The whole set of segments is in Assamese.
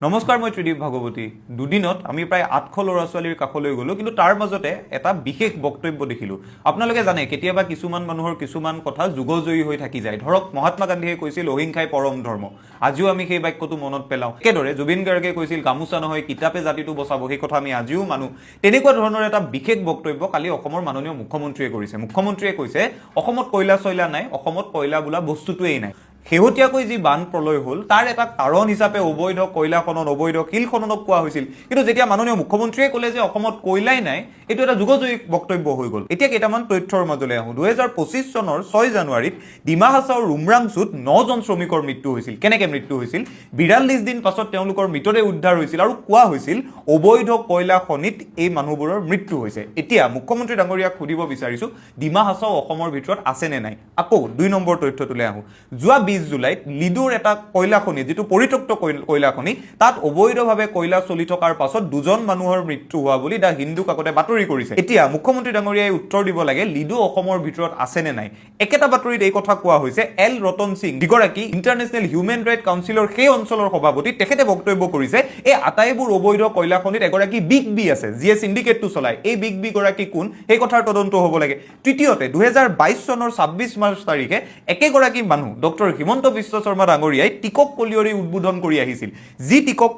নমস্কাৰ, মই ত্ৰিদীপ ভাগৱতী। দুদিনত আমি প্ৰায় 800 ল'ৰা ছোৱালীৰ কাষলৈ গ'লো, কিন্তু তাৰ মাজতে এটা বিশেষ বক্তব্য দেখিলোঁ। আপোনালোকে জানে, কেতিয়াবা কিছুমান মানুহৰ কিছুমান কথা যুগজয়ী হৈ থাকি যায়। ধৰক, মহাত্মা গান্ধীয়ে কৈছিল অহিংসাই পৰম ধৰ্ম। আজিও আমি সেই বাক্যটো মনত পেলাওঁ। একেদৰে জুবিন গাৰ্গে কৈছিল গামোচা নহয় কিতাপে জাতিটো বচাব, সেই কথা আমি আজিও মানো। তেনেকুৱা ধৰণৰ এটা বিশেষ বক্তব্য কালি অসমৰ মাননীয় মুখ্যমন্ত্ৰীয়ে কৰিছে। মুখ্যমন্ত্ৰীয়ে কৈছে অসমত কয়লা চয়লা নাই, অসমত কয়লা বোলা বস্তুটোৱেই নাই। শেহতীয়াকৈ যি বান প্ৰলয় হ'ল তাৰ এটা কাৰণ হিচাপে অবৈধ কয়লা খনন, অবৈধ শিল খননক কোৱা হৈছিল। কিন্তু যেতিয়া মাননীয় মুখ্যমন্ত্ৰীয়ে ক'লে যে অসমত কয়লাই নাই, এইটো এটা যুগজয়ী বক্তব্য হৈ গ'ল। এতিয়া কেইটামান তথ্যৰ মাজলৈ আহোঁ। 2025 চনৰ 6 জানুৱাৰীত ডিমা হাছাওৰ উমৰাংচুত 9জন শ্ৰমিকৰ মৃত্যু হৈছিল। কেনেকৈ মৃত্যু হৈছিল? 42 দিন পাছত তেওঁলোকৰ মৃতদেহ উদ্ধাৰ হৈছিল আৰু কোৱা হৈছিল অবৈধ কয়লা খনিত এই মানুহবোৰৰ মৃত্যু হৈছে। এতিয়া মুখ্যমন্ত্ৰী ডাঙৰীয়াক সুধিব বিচাৰিছোঁ, ডিমা হাছাও অসমৰ ভিতৰত আছেনে নাই? আকৌ 2 নম্বৰ তথ্যটোলৈ আহোঁ। যোৱা 20 জুলাইত লিডুৰ এটা কয়লা খনি, যিটো পৰিত্যক্ত কয়লা খনি, তাত অবৈধভাৱে কয়লা চলি থকাৰ পাছত 2জন মানুহৰ মৃত্যু হোৱা বুলি দ্য হিন্দু কাকতে বাতৰি কৰিছে। এতিয়া মুখ্যমন্ত্ৰী ডাঙৰীয়াই উত্তৰ দিব লাগে, লিডু অসমৰ ভিতৰত আছেনে নাই। একেটা বাতৰিত এই কথা কোৱা হৈছে এল ৰতন সিং, যিগৰাকী ইণ্টাৰনেশ্যনেল হিউমেন ৰাইট কাউন্সিলৰ সেই অঞ্চলৰ সভাপতি। তেখেতে বক্তব্য কৰিছে এই আটাইবোৰ অবৈধ কয়লা খনিত এগৰাকী বিগ বি আছে, যিয়ে চিণ্ডিকেটটো চলায়। এই বিগ বি গৰাকী কোন, সেই কথাৰ তদন্ত হ'ব লাগে। তৃতীয়তে 2022 চনৰ 26 মাৰ্চ তাৰিখে একেগৰাকী মানুহ ডক্টৰ হিমন্ত বিশ্ব শৰ্মা ডাঙৰীয়াই টিকক কলিয়ৰী উদ্বোধন কৰি আহিছিল, যি টিকক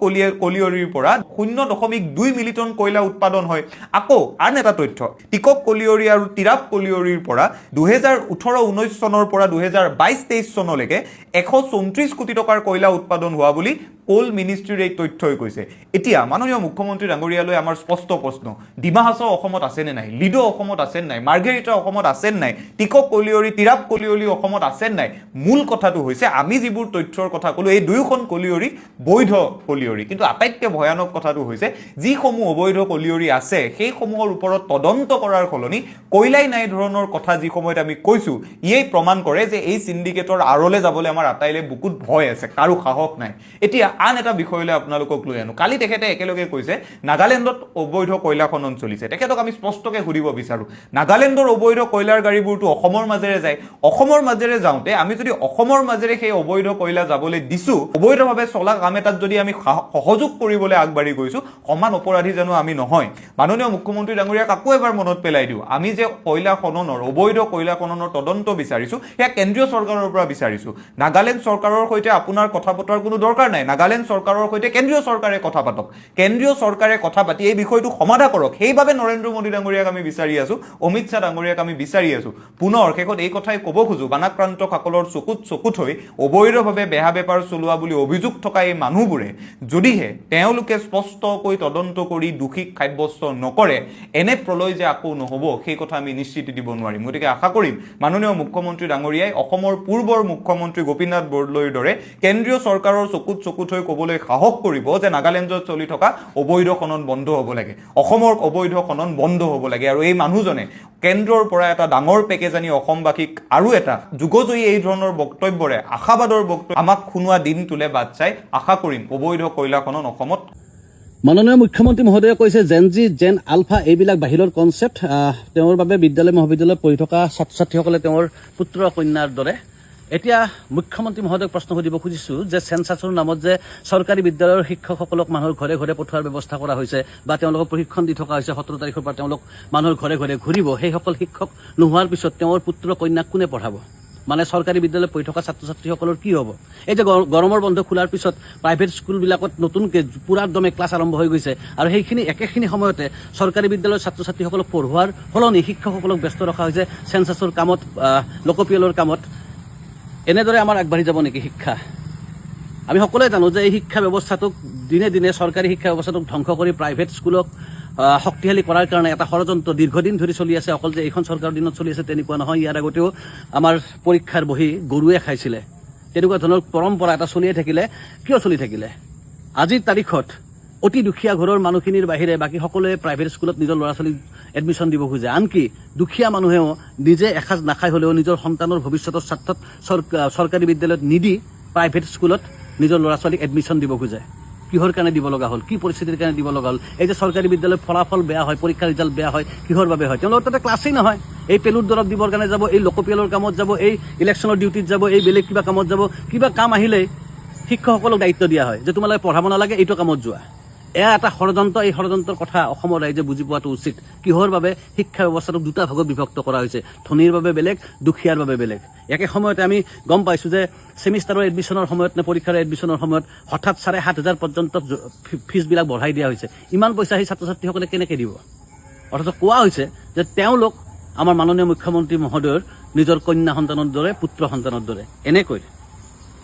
কলিয়ৰীৰ পৰা 0.2 মিলিটন কয়লা উৎপাদন হয়। আকৌ আন এটা তথ্য, টিকক কলিয়ৰী আৰু তিৰাপ কলিয়ৰীৰ পৰা 2018-19 চনৰ পৰা 2022-23 চনলৈকে 134 কোটি টকাৰ কয়লা উৎপাদন হোৱা বুলি কোল মিনিষ্ট্ৰীৰ এই তথ্যই কৈছে। এতিয়া মাননীয় মুখ্যমন্ত্ৰী ডাঙৰীয়ালৈ আমাৰ স্পষ্ট প্ৰশ্ন, ডিমা হাছাও অসমত আছেনে নাই? লিডো অসমত আছেনে নাই? মাৰ্ঘেৰিটা অসমত আছেনে নাই? টিকক কলিয়ৰী, তিৰাপ কলিয়ৰী অসমত আছেনে নাই? মূল কথাটো হৈছে, আমি যিবোৰ তথ্যৰ কথা ক'লোঁ, এই দুয়োখন কলিয়ৰী বৈধ কলিয়ৰী। কিন্তু আটাইতকৈ ভয়ানক কথাটো হৈছে, যিসমূহ অবৈধ কলিয়ৰী আছে সেইসমূহৰ ওপৰত তদন্ত কৰাৰ সলনি কয়লাই নাই ধৰণৰ কথা যি সময়ত আমি কৈছোঁ, ইয়েই প্ৰমাণ কৰে যে এই চিণ্ডিকেটৰ আঁৰলৈ যাবলৈ আমাৰ আটাইলে বুকুত ভয় আছে, কাৰো সাহস নাই। এতিয়া আন এটা বিষয়লৈ আপোনালোকক লৈ আনো। কালি তেখেতে একেলগে কৈছে নাগালেণ্ডত অবৈধ কয়লা খনন চলিছে। তেখেতক আমি স্পষ্টকৈ সুধিব বিচাৰোঁ, নাগালেণ্ডৰ অবৈধ কয়লাৰ গাড়ীবোৰতো অসমৰ মাজেৰে যায়। অসমৰ মাজেৰে যাওঁতে আমি যদি অসমৰ মাজেৰে সেই অবৈধ কয়লা যাবলৈ দিছোঁ, অবৈধভাৱে চলা কাম এটাত যদি আমি সহযোগ কৰিবলৈ আগবাঢ়ি গৈছোঁ, সমান অপৰাধী জানো আমি নহয়? মাননীয় মুখ্যমন্ত্ৰী ডাঙৰীয়াক আকৌ এবাৰ মনত পেলাই দিওঁ, আমি যে কয়লা খননৰ, অবৈধ কয়লা খননৰ তদন্ত বিচাৰিছোঁ, সেয়া কেন্দ্ৰীয় চৰকাৰৰ পৰা বিচাৰিছোঁ। নাগালেণ্ড চৰকাৰৰ সৈতে আপোনাৰ কথা পতাৰ কোনো দৰকাৰ নাই। নাগালেণ্ড চৰকাৰৰ সৈতে কেন্দ্ৰীয় চৰকাৰে কথা পাতক। কেন্দ্ৰীয় চৰকাৰে কথা পাতি এই বিষয়টো সমাধা কৰক। সেইবাবে নৰেন্দ্ৰ মোদী ডাঙৰীয়াক আমি বিচাৰি আছোঁ, অমিত শ্বাহ ডাঙৰীয়াক আমি বিচাৰি আছোঁ। পুনৰ শেষত এই কথাই ক'ব খোজোঁ, বানাক্ৰান্তসকলৰ চকুত চকু থৈ অবৈধভাৱে বেহা বেপাৰ চলোৱা বুলি অভিযোগ থকা এই মানুহবোৰে যদিহে তেওঁলোকে স্পষ্টকৈ তদন্ত কৰি দোষীক সাব্যস্ত নকৰে, এনে প্ৰলয় যে আকৌ নহ'ব, সেই কথা আমি নিশ্চিত দিব নোৱাৰিম। গতিকে আশা কৰিম মাননীয় মুখ্যমন্ত্ৰী ডাঙৰীয়াই অসমৰ পূৰ্বৰ মুখ্যমন্ত্ৰী গোপীনাথ বৰদলৈৰ দৰে কেন্দ্ৰীয় চৰকাৰৰ চকুত চকু থৈ ক'বলৈ সাহস কৰিব যে নাগালেণ্ডত চলি থকা অবৈধ খনন বন্ধ হ'ব লাগে, অসমৰ অবৈধ খনন বন্ধ হ'ব লাগে। আৰু এই মানুহজনে কেন্দ্ৰৰ পৰা এটা ডাঙৰ পেকেজ আনি অসমবাসীক আৰু এটা যুগজয়ী এই ধৰণৰ বক্তব্যৰে, আশাবাদৰ বক্তব্য আমাক শুনোৱা দিনটোলে বাট চাই আশা কৰিম অবৈধ কয়লা খনন অসমত। মাননীয় মুখ্যমন্ত্ৰী মহোদয়ে কৈছে জেন জি, জেন আলফা এইবিলাক বাহিৰৰ কনচেপ্ট, তেওঁৰ বাবে বিদ্যালয় মহাবিদ্যালয়ত পঢ়ি থকা ছাত্ৰ ছাত্ৰীসকলে তেওঁৰ পুত্ৰ কন্যাৰ দৰে। এতিয়া মুখ্যমন্ত্ৰী মহোদয়ক প্ৰশ্ন সুধিব খুজিছোঁ যে চেঞ্চাছৰ নামত যে চৰকাৰী বিদ্যালয়ৰ শিক্ষকসকলক মানুহৰ ঘৰে ঘৰে পঠোৱাৰ ব্যৱস্থা কৰা হৈছে বা তেওঁলোকক প্ৰশিক্ষণ দি থকা হৈছে, 17 তাৰিখৰ পৰা তেওঁলোক মানুহৰ ঘৰে ঘৰে ঘূৰিব, সেইসকল শিক্ষক নোহোৱাৰ পিছত তেওঁৰ পুত্ৰ কন্যাক কোনে পঢ়াব? মানে চৰকাৰী বিদ্যালয়ত পঢ়ি থকা ছাত্ৰ ছাত্ৰীসকলৰ কি হ'ব? এই যে গৰমৰ বন্ধ খোলাৰ পিছত প্ৰাইভেট স্কুলবিলাকত নতুনকৈ পূৰা দমে ক্লাছ আৰম্ভ হৈ গৈছে, আৰু একেখিনি সময়তে চৰকাৰী বিদ্যালয়ৰ ছাত্ৰ ছাত্ৰীসকলক পঢ়োৱাৰ সলনি শিক্ষকসকলক ব্যস্ত ৰখা হৈছে চেঞ্চাছৰ কামত, লোকপিয়লৰ কামত। এনেদৰে আমাৰ আগবাঢ়ি যাব নেকি শিক্ষা? আমি সকলোৱে জানো যে এই শিক্ষা ব্যৱস্থাটোক দিনে দিনে, চৰকাৰী শিক্ষা ব্যৱস্থাটোক ধ্বংস কৰি প্ৰাইভেট স্কুলক শক্তিশালী কৰাৰ কাৰণে এটা ষড়যন্ত্ৰ দীৰ্ঘদিন ধৰি চলি আছে। অকল যে এইখন চৰকাৰৰ দিনত চলি আছে তেনেকুৱা নহয়, ইয়াৰ আগতেও আমাৰ পৰীক্ষাৰ বহি গৰুৱে খাইছিলে। তেনেকুৱা ধৰণৰ পৰম্পৰা এটা চলিয়ে থাকিলে। কিয় চলি থাকিলে? আজিৰ তাৰিখত অতি দুখীয়া ঘৰৰ মানুহখিনিৰ বাহিৰে বাকী সকলোৱে প্ৰাইভেট স্কুলত নিজৰ ল'ৰা ছোৱালীক এডমিশ্যন দিব খোজে। আনকি দুখীয়া মানুহেও নিজে এসাঁজ নাখাই হ'লেও নিজৰ সন্তানৰ ভৱিষ্যতৰ স্বাৰ্থত চৰকাৰী বিদ্যালয়ত নিদি প্ৰাইভেট স্কুলত নিজৰ ল'ৰা ছোৱালীক এডমিশ্যন দিব খোজে। কিহৰ কাৰণে দিব লগা হ'ল? কি পৰিস্থিতিৰ কাৰণে দিব লগা হ'ল? এই যে চৰকাৰী বিদ্যালয়ৰ ফলাফল বেয়া হয়, পৰীক্ষাৰ ৰিজাল্ট বেয়া হয়, কিহৰ বাবে হয়? তেওঁলোকৰ তাতে ক্লাছেই নহয়। এই পেলুৰ দৰৱ দিবৰ কাৰণে যাব, এই লোকপিয়লৰ কামত যাব, এই ইলেকশ্যনৰ ডিউটিত যাব, এই বেলেগ কিবা কামত যাব। কিবা কাম আহিলেই শিক্ষকসকলক দায়িত্ব দিয়া হয় যে তোমালোকে পঢ়াব নালাগে, এইটো কামত যোৱা। এয়া এটা ষড়যন্ত্ৰ। এই ষড়যন্ত্ৰৰ কথা অসমৰ ৰাইজে বুজি পোৱাটো উচিত। কিহৰ বাবে শিক্ষা ব্যৱস্থাটোক দুটা ভাগত বিভক্ত কৰা হৈছে, ধনীৰ বাবে বেলেগ, দুখীয়াৰ বাবে বেলেগ। একে সময়তে আমি গম পাইছোঁ যে ছেমিষ্টাৰৰ এডমিশ্যনৰ সময়ত নে পৰীক্ষাৰ এডমিশ্যনৰ সময়ত হঠাৎ 7,500 পৰ্যন্ত ফিজবিলাক বঢ়াই দিয়া হৈছে। ইমান পইচা সেই ছাত্ৰ ছাত্ৰীসকলে কেনেকৈ দিব? অথচ কোৱা হৈছে যে তেওঁলোক আমাৰ মাননীয় মুখ্যমন্ত্ৰী মহোদয়ৰ নিজৰ কন্যা সন্তানৰ দৰে, পুত্ৰ সন্তানৰ দৰে। এনেকৈ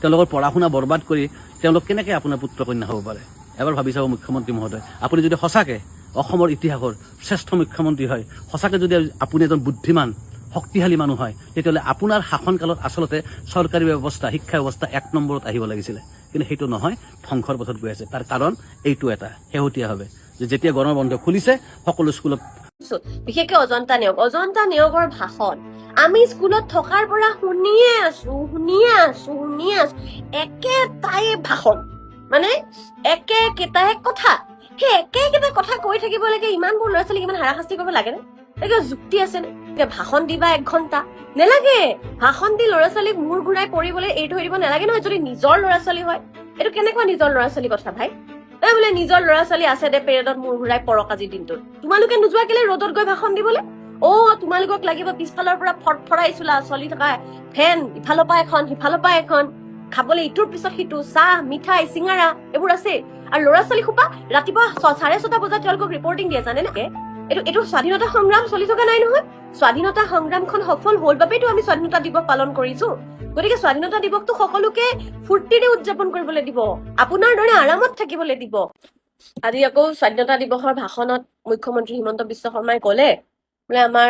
তেওঁলোকৰ পঢ়া শুনা বৰবাদ কৰি তেওঁলোক কেনেকৈ আপোনাৰ পুত্ৰ কন্যা হ'ব পাৰে? এবাৰ ভাবি চাব মুখ্যমন্ত্ৰী মহোদয়, আপুনি যদি সঁচাকৈ অসমৰ ইতিহাসৰ শ্ৰেষ্ঠ মুখ্যমন্ত্ৰী হয়, সঁচাকৈ যদি আপুনি এজন বুদ্ধিমান শক্তিশালী মানুহ হয়, তেতিয়াহ'লে আপোনাৰ শাসনকালত আচলতে চৰকাৰী ব্যৱস্থা, শিক্ষা ব্যৱস্থা 1 নম্বৰত আহিব লাগিছিলে। কিন্তু সেইটো নহয়, ধ্বংসৰ পথত গৈ আছে। তাৰ কাৰণ এইটো এটা শেহতীয়াভাৱে যে যেতিয়া গৰমৰ বন্ধ খুলিছে সকলো স্কুলত, বিশেষকে অজন্তা নেওগৰ ভাষণ আমি স্কুলত থকাৰ পৰা শুনিয়ে আছো। একেটাই ভাষণ, মানে একেটাই কথা। সেই একেটা কথা কৈ থাকিব লাগে। ইমানবোৰ ল'ৰা ছোৱালীক ইমান হাৰাশাস্তি কৰিব লাগে নে? কিবা যুক্তি আছে নে? ভাষণ দিবা 1 ঘণ্টা নেলাগে। ভাষণ দি ল'ৰা ছোৱালীক মূৰ ঘূৰাই পৰিবলৈ এৰি থৈ দিব নালাগে নহয়, যদি নিজৰ ল'ৰা ছোৱালী হয়। এইটো কেনেকুৱা নিজৰ ল'ৰা ছোৱালী কথা ভাই? এই বোলে নিজৰ ল'ৰা ছোৱালী আছে দে পেৰেডত মূৰ ঘূৰাই পৰক আজিৰ দিনটোত। তোমালোকে নোযোৱা কেলে ৰ'দত গৈ ভাষণ দিবলৈ? তোমালোকক লাগিব পিছফালৰ পৰা ফটফৰাই চলি থকা ফেন, ইফালৰ পৰা এখন সিফালৰ পৰা এখন, খাবলৈ ইটোৰ পিছত সিটো, চাহ, মিঠাই, চিঙাৰা এইবোৰ আছে। আৰু ল'ৰা ছোৱালী সোপা ৰাতিপুৱা 6:30 বজাত তেওঁলোকক ৰিপৰ্টিং দিয়ে, জানে নে? এইটো স্বাধীনতা সংগ্ৰাম চলি থকা নাই নহয়। স্বাধীনতা সংগ্ৰামখন সফল হ'ল বাবেতো আমি স্বাধীনতা দিৱস পালন কৰিছো। গতিকে স্বাধীনতা দিৱসটো সকলোকে ফূৰ্তিৰে উদযাপন কৰিবলৈ দিব, আপোনাৰ দৰে আৰামত থাকিবলৈ দিব। আজি আকৌ স্বাধীনতা দিৱসৰ ভাষণত মুখ্যমন্ত্ৰী হিমন্ত বিশ্ব শৰ্মাই ক'লে বোলে আমাৰ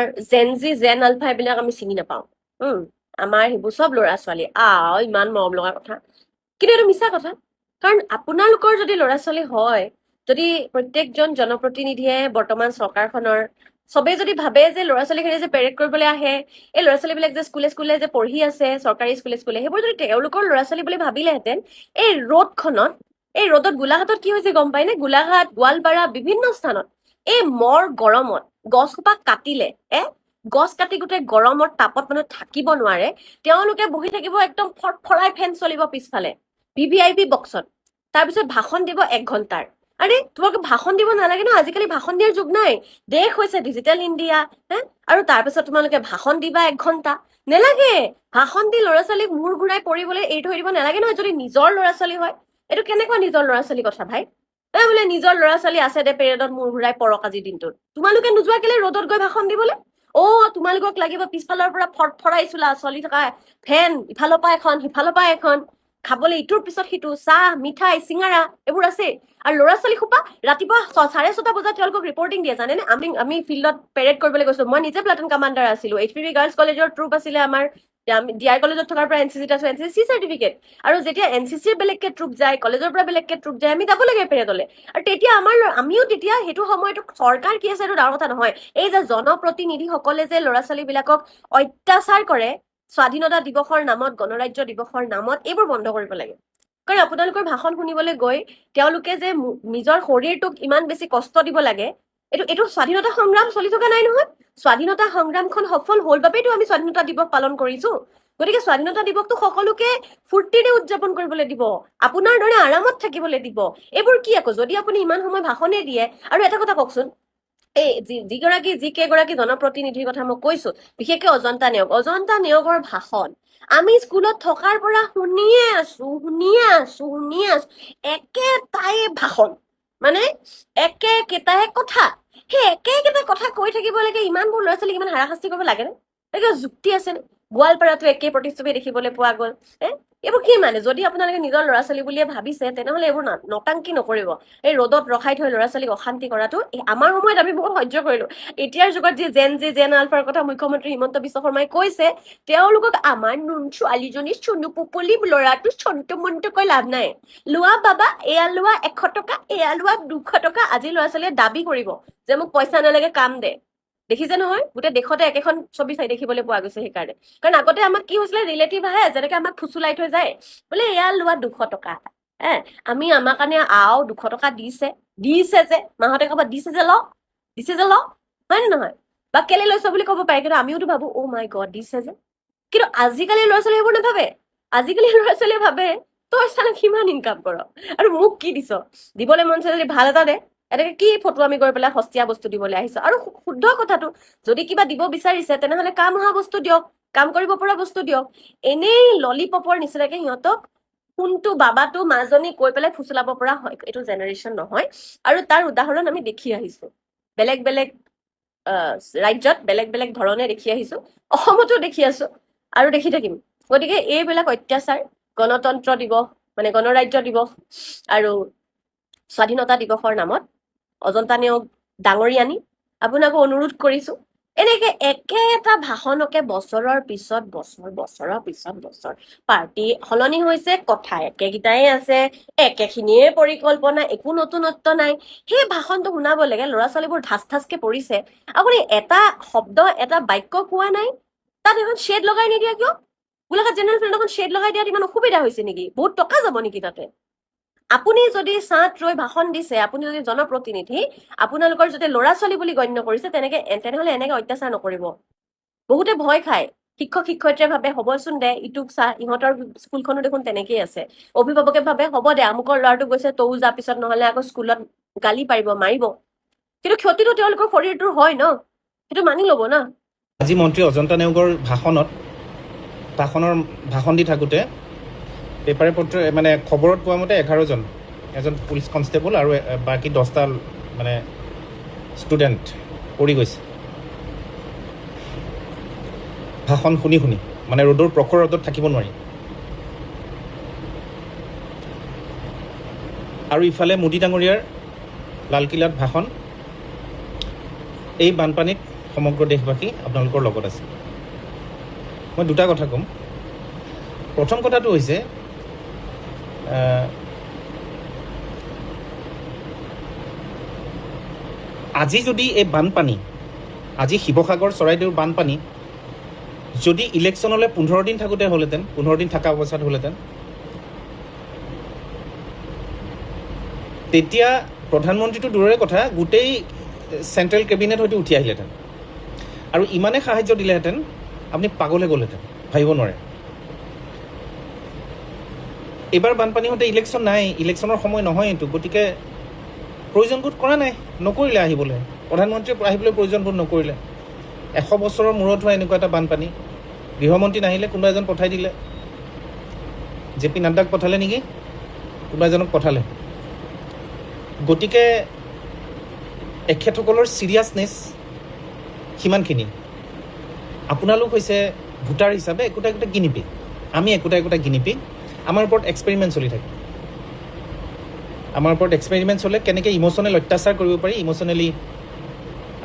জেন আলফা এইবিলাক আমি চিনি নাপাওঁ। আমাৰ সেইবোৰ চব ল'ৰা ছোৱালী। ইমান মৰম লগা কথা, কিন্তু এইটো মিছা কথা। কাৰণ আপোনালোকৰ যদি ল'ৰা ছোৱালী হয়, যদি প্ৰত্যেকজন জনপ্ৰতিনিধিয়ে বৰ্তমান চৰকাৰখনৰ চবেই যদি ভাবে যে ল'ৰা ছোৱালীখিনি যে পেৰেড কৰিবলৈ আহে, এই ল'ৰা ছোৱালীবিলাক যে স্কুলে যে পঢ়ি আছে, চৰকাৰী স্কুলে সেইবোৰ যদি তেওঁলোকৰ ল'ৰা ছোৱালী বুলি ভাবিলেহেঁতেন, এই ৰ'দত গোলাঘাটত কি হৈছে গম পাই নে? গোলাঘাট, গোৱালপাৰা, বিভিন্ন স্থানত এই মৰ গৰমত গছসোপা কাটিলে, গছ কাটি গোটেই গৰমৰ তাপত মানুহ থাকিব নোৱাৰে। তেওঁলোকে বহি থাকিব একদম ফটফৰাই, ফেন চলিব পিছফালে VVIP বক্সত, তাৰপিছত ভাষণ দিব 1 ঘণ্টাৰ। আৰে তোমালোকে ভাষণ দিব নালাগে ন, আজিকালি ভাষণ দিয়াৰ যুগ নাই। দেশ হৈছে ডিজিটেল ইণ্ডিয়া। আৰু তাৰপিছত তোমালোকে ভাষণ দিবা 1 ঘণ্টা নেলাগে। ভাষণ দি ল'ৰা ছোৱালীক মূৰ ঘূৰাই পৰিবলৈ এৰি থৈ দিব নালাগে নহয়, যদি নিজৰ ল'ৰা ছোৱালী হয়। এইটো কেনেকুৱা নিজৰ ল'ৰা ছোৱালী কথা ভাই? বোলে নিজৰ ল'ৰা ছোৱালী আছে দে পেৰেডত মূৰ ঘূৰাই পৰক আজিৰ দিনটোত। তোমালোকে নোযোৱা কেলে ৰ'দত গৈ ভাষণ দিবলৈ? তোমালোকক লাগিব পিছফালৰ পৰা ফটফৰাই চলি থকা ফেন, ইফালৰ পৰা এখন সিফালৰ পৰা এখন, খাবলৈ ইটোৰ পিছত সিটো, চাহ, মিঠাই, চিঙাৰা এইবোৰ আছে। আৰু ল'ৰা ছোৱালী সোপা ৰাতিপুৱা 6:30 বজাত তেওঁলোকক ৰিপৰ্টিং দিয়ে, জানে নে? আমি ফিল্ডত পেৰেড কৰিবলৈ গৈছো। মই নিজে প্লাটুন কামাণ্ডাৰ আছিলো। HPV গাৰ্লছ কলেজৰ ট্ৰুপ আছিলে আমাৰ। DI কলেজত থকাৰ পৰা NCCত আছো, NCC চাৰ্টিফিকেট। আৰু যেতিয়া NCCৰ বেলেগকে ট্ৰুপ যায়, কলেজৰ পৰা বেলেগকে ট্ৰুপ যায়, আমি যাব লাগে পেৰেডলৈ। আৰু তেতিয়া আমিও তেতিয়া সেইটো সময়তো চৰকাৰ কি আছে এইটো ডাঙৰ কথা নহয়। এই যে জনপ্ৰতিনিধিসকলে যে ল'ৰা ছোৱালী বিলাকক অত্যাচাৰ কৰে স্বাধীনতা দিৱসৰ নামত, গণৰাজ্য দিৱসৰ নামত, এইবোৰ বন্ধ কৰিব লাগে। কাৰণ আপোনালোকৰ ভাষণ শুনিবলৈ গৈ তেওঁলোকে যে নিজৰ শৰীৰটোক ইমান বেছি কষ্ট দিব লাগে, এইটো স্বাধীনতা সংগ্ৰাম চলি থকা নাই নহয়। স্বাধীনতা সংগ্ৰামখন সফল হ'ল বাবেতো আমি স্বাধীনতা দিৱস পালন কৰিছো। গতিকে স্বাধীনতা দিৱসটো সকলোকে ফূৰ্তিৰে উদযাপন কৰিবলৈ দিব, আপোনাৰ দৰে আৰামত থাকিবলৈ দিব। এইবোৰ কি আকৌ? যদি আপুনি ইমান সময় ভাষণে দিয়ে। আৰু এটা কথা কওকচোন, এই যিকেইগৰাকী জনপ্ৰতিনিধিৰ কথা মই কৈছো, বিশেষকে অজন্তা নেওগৰ ভাষণ আমি স্কুলত থকাৰ পৰা শুনিয়ে আছো। একেটাই ভাষণ, মানে একেটাই কথা। সেই একেটা কথা কৈ থাকিব লাগে। ইমানবোৰ ল'ৰা ছোৱালীক ইমান হাৰাশাস্তি কৰিব লাগে নে? কিবা যুক্তি আছে নে? গোৱালপাৰাতো একেই প্ৰতিচ্ছবি দেখিবলৈ পোৱা গ'ল। এইবোৰ কি মানে? যদি আপোনালোকে নিজৰ ল'ৰা ছোৱালী বুলিয়ে ভাবিছে, তেনেহলে এইবোৰ নটাংকি নকৰিব। এই ৰ'দত ৰখাই থৈ ল'ৰা ছোৱালীক অশান্তি কৰাটো আমাৰ সময়ত আমি বহুত সহ্য কৰিলো। এতিয়াৰ যুগত যি জেন আলফাৰ কথা মুখ্যমন্ত্ৰী হিমন্ত বিশ্ব শৰ্মাই কৈছে, তেওঁলোকক আমাৰ ছোৱালীজনী চুনু পুপলি ল'ৰাটো চন্তু মন্তু কৈ লাভ নাই। লোৱা বাবা, এয়া লোৱা 100 টকা, এয়া লোৱা 200 টকা। আজি ল'ৰা ছোৱালীয়ে দাবী কৰিব যে মোক পইচা নালাগে, কাম দে। দেখিছে নহয়, গোটেই দেশতে একেখন ছবি চাই দেখিবলৈ পোৱা গৈছে। সেইকাৰণে কাৰণ আগতে আমাক কি হৈছিলে, ৰিলেটিভ আহে যেনেকে আমাক ফুচুলাই থৈ যায়, বোলে এয়া লোৱা 200 টকা। আমাৰ কাৰণে 200 টকা দিছে যে মাহঁতে ক'ব দিছে যে ল হয় নে নহয়? বা কেলে লৈছ বুলি ক'ব পাৰে, কিন্তু আমিওতো ভাবো মাই গড দিছে যে। কিন্তু আজিকালি ল'ৰা ছোৱালী সেইবোৰ নাভাবে। আজিকালি ল'ৰা ছোৱালীয়ে ভাবে তই চানে কিমান ইনকাম কৰ আৰু মোক কি দিছ দিবলৈ মন আছে যদি ভাল এটা দে এনেকে কি ফটো আমি গৈ পেলাই সস্তীয়া বস্তু দিবলৈ আহিছো আৰু শুদ্ধ কথাটো যদি কিবা দিব বিচাৰিছে তেনেহলে কাম অহা বস্তু দিয়ক কাম কৰিব পৰা বস্তু দিয়ক এনেই ললিপপৰ নিচিনাকে সিহঁতক কোনটো বাবাটো মাজনী কৈ পেলাই ফুচলাব পৰা হয় এইটো জেনেৰেশ্যন নহয় আৰু তাৰ উদাহৰণ আমি দেখি আহিছো বেলেগ বেলেগ ৰাজ্যত বেলেগ বেলেগ ধৰণে দেখি আহিছো অসমতো দেখি আছো আৰু দেখি থাকিম গতিকে এইবিলাক অত্যাচাৰ গণতন্ত্ৰ দিৱস মানে গণৰাজ্য দিৱস আৰু স্বাধীনতা দিৱসৰ নামত অজন্তা নেওগ ডাঙৰীয়ানী আপোনাকো অনুৰোধ কৰিছো এনেকে একেটা ভাষণকে বছৰৰ পিছত বছৰ পাৰ্টি সলনি হৈছে কথা একেকেইটাই আছে একেখিনিয়ে পৰিকল্পনা একো নতুনত্ব নাই সেই ভাষণটো শুনাব লাগে ল'ৰা ছোৱালীবোৰ ধাচকে পৰিছে আপুনি এটা শব্দ এটা বাক্য কোৱা নাই তাত এখন শ্বেড লগাই নিদিয়া কিয় গোলাঘাট জেনেৰেল ফিল্ড এখন শ্বেড লগাই দিয়াত ইমান অসুবিধা হৈছে নেকি বহুত টকা যাব নেকি তাতে আপুনি যদি ছাঁত ৰৈ ভাষণ দিছে আপুনি যদি জনপ্ৰতিনিধি আপোনালোকৰ যদি ল'ৰা ছোৱালী বুলি গণ্য কৰিছে তেনেহলে এনেকে অত্যাচাৰ নকৰিব বহুতে ভয় খায় শিক্ষক শিক্ষয়িত্ৰীয়ে ভাবে হ'বচোন দে ইটোক চা ইহঁতৰ স্কুলখনো দেখোন তেনেকেই আছে অভিভাৱকে ভাবে হ'ব দে আমুকৰ ল'ৰাটো গৈছে তৌ যা পিছত নহলে আকৌ স্কুলত গালি পাৰিব মাৰিব কিন্তু ক্ষতিটো তেওঁলোকৰ শৰীৰটোৰ হয় ন সেইটো মানি ল'ব না আজি মন্ত্ৰী অজন্তা নেওগৰ ভাষণ দি থাকোঁতে পেপাৰে পত্ৰ মানে খবৰত পোৱা মতে 11জন এজন পুলিচ কনষ্টেবল আৰু বাকী 10টা মানে ষ্টুডেণ্ট পৰি গৈছে ভাষণ শুনি মানে ৰ'দৰ প্ৰখৰ ৰ'দত থাকিব নোৱাৰি আৰু ইফালে মোদী ডাঙৰীয়াৰ লালকিল্লাত ভাষণ এই বানপানীত সমগ্ৰ দেশবাসী আপোনালোকৰ লগত আছে মই দুটা কথা ক'ম প্ৰথম কথাটো হৈছে আজি যদি এই বানপানী আজি শিৱসাগৰ চৰাইদেউৰ বানপানী যদি ইলেকশ্যনলৈ 15 দিন থাকোঁতে হ'লহেঁতেন 15 দিন থকা অৱস্থাত হ'লহেঁতেন তেতিয়া প্ৰধানমন্ত্ৰীটো দূৰৰে কথা গোটেই চেণ্ট্ৰেল কেবিনেট হয়তো উঠি আহিলেহেঁতেন আৰু ইমানে সাহায্য দিলেহেঁতেন আপুনি পাগলে গ'লহেঁতেন ভাবিব নোৱাৰে এইবাৰ বানপানী হওঁতে ইলেকশ্যন নাই ইলেকশ্যনৰ সময় নহয় এইটো গতিকে প্ৰয়োজনবোধ কৰা নাই নকৰিলে আহিবলৈ প্ৰধানমন্ত্ৰীয়ে আহিবলৈ প্ৰয়োজনবোধ নকৰিলে 100 বছৰৰ মূৰত হোৱা এনেকুৱা এটা বানপানী গৃহমন্ত্ৰী নাহিলে কোনোবা এজন পঠাই দিলে JP নাড্ডাক পঠালে নেকি কোনোবা এজনক পঠালে গতিকে এখেতসকলৰ চিৰিয়াছনেছ সিমানখিনি আপোনালোক হৈছে ভোটাৰ হিচাপে একোটা গিনিপিক আমি একোটা গিনিপিক আমাৰ ওপৰত এক্সপেৰিমেণ্ট চলি থাকে আমাৰ ওপৰত এক্সপেৰিমেণ্ট চলে কেনেকৈ ইম'চনেল অত্যাচাৰ কৰিব পাৰি ইম'চনেলি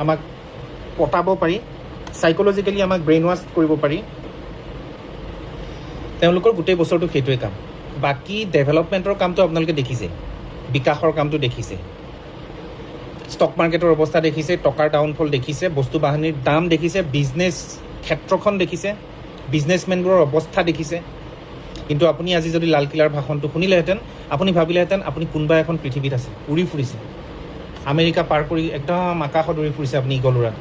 আমাক পতাব পাৰি চাইক'লজিকেলি আমাক ব্ৰেইন ৱাছ কৰিব পাৰি তেওঁলোকৰ গোটেই বছৰটো সেইটোৱে কাম বাকী ডেভেলপমেণ্টৰ কামটো আপোনালোকে দেখিছে বিকাশৰ কামটো দেখিছে ষ্টক মাৰ্কেটৰ অৱস্থা দেখিছে টকাৰ ডাউনফল দেখিছে বস্তু বাহানিৰ দাম দেখিছে বিজনেছ ক্ষেত্ৰখন দেখিছে বিজনেছমেনবোৰৰ অৱস্থা দেখিছে কিন্তু আপুনি আজি যদি লালকিল্লাৰ ভাষণটো শুনিলেহেঁতেন আপুনি ভাবিলেহেঁতেন আপুনি কোনোবা এখন পৃথিৱীত আছে উৰি ফুৰিছে আমেৰিকা পাৰ কৰি একদম আকাশত উৰি ফুৰিছে আপুনি ইগল উৰাত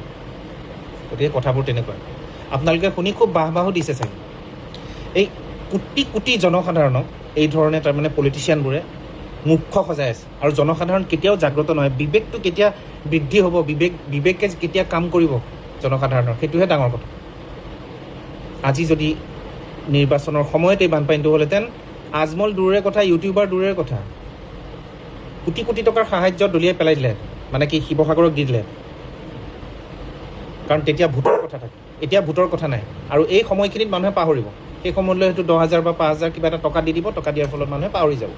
গতিকে কথাবোৰ তেনেকুৱা আপোনালোকে শুনি খুব বাহবাহো দিছে চাগে এই কোটি জনসাধাৰণক এই ধৰণে তাৰমানে পলিটিচিয়ানবোৰে মুখ্য সজাই আছে আৰু জনসাধাৰণ কেতিয়াও জাগ্ৰত নহয় বিবেকটো কেতিয়া বৃদ্ধি হ'ব বিবেকে কেতিয়া কাম কৰিব জনসাধাৰণৰ সেইটোহে ডাঙৰ কথা আজি যদি নিৰ্বাচনৰ সময়ত এই বানপানীটো হ'লহেঁতেন আজমল দূৰৰে কথা ইউটিউবাৰ দূৰৰে কথা কোটি টকাৰ সাহায্য দলিয়াই পেলাই দিলেহেঁতেন মানে কি শিৱসাগৰক দি দিলে কাৰণ তেতিয়া ভোটৰ কথা থাকে এতিয়া ভোটৰ কথা নাই আৰু এই সময়খিনিত মানুহে পাহৰিব সেই সময়লৈ হয়তো 10,000 বা 5,000 কিবা এটা টকা দি দিব টকা দিয়াৰ ফলত মানুহে পাহৰি যাব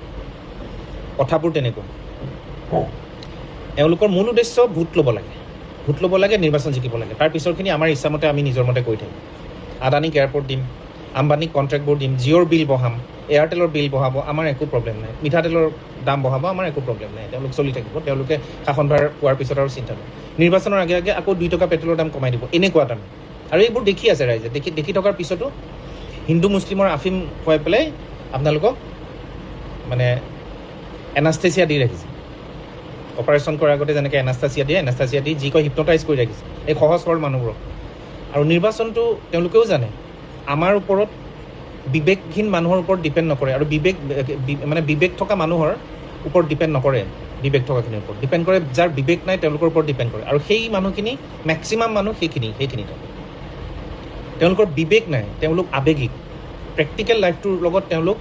কথাবোৰ তেনেকুৱা এওঁলোকৰ মূল উদ্দেশ্য ভোট ল'ব লাগে নিৰ্বাচন জিকিব লাগে তাৰ পিছৰখিনি আমাৰ ইচ্ছামতে আমি নিজৰ মতে কৰি থাকিম আদানীক এয়াৰপৰ্ট দিম আম্বানীক কণ্ট্ৰেক্টবোৰ দিম জিঅ'ৰ বিল বঢ়াম এয়াৰটেলৰ বিল বঢ়াব আমাৰ একো প্ৰব্লেম নাই মিঠাতেলৰ দাম বঢ়াব আমাৰ একো প্ৰব্লেম নাই তেওঁলোক চলি থাকিব তেওঁলোকে শাসনভাৰ পোৱাৰ পিছত আৰু চিন্তা নাই নিৰ্বাচনৰ আগে আকৌ 2 টকা পেট্ৰলৰ দাম কমাই দিব এনেকুৱা দাম আৰু এইবোৰ দেখি আছে ৰাইজে দেখি থকাৰ পিছতো হিন্দু মুছলিমৰ আফিম খুৱাই পেলাই আপোনালোকক মানে এনাষ্টেচিয়া দি ৰাখিছে অপাৰেশ্যন কৰাৰ আগতে যেনেকৈ এনাষ্টেচিয়া দি যি কয় হিপনটাইজ কৰি ৰাখিছে এই সহজ সৰল মানুহবোৰক আৰু নিৰ্বাচনটো তেওঁলোকেও জানে আমাৰ ওপৰত বিবেকহীন মানুহৰ ওপৰত ডিপেণ্ড নকৰে আৰু বিবেক থকা মানুহৰ ওপৰত ডিপেণ্ড নকৰে। বিবেক থকাখিনিৰ ওপৰত ডিপেণ্ড কৰে, যাৰ বিবেক নাই তেওঁলোকৰ ওপৰত ডিপেণ্ড কৰে। আৰু সেই মানুহখিনি মেক্সিমাম মানুহ সেইখিনিতে তেওঁলোকৰ বিবেক নাই, তেওঁলোক আৱেগিক। প্ৰেক্টিকেল লাইফটোৰ লগত তেওঁলোক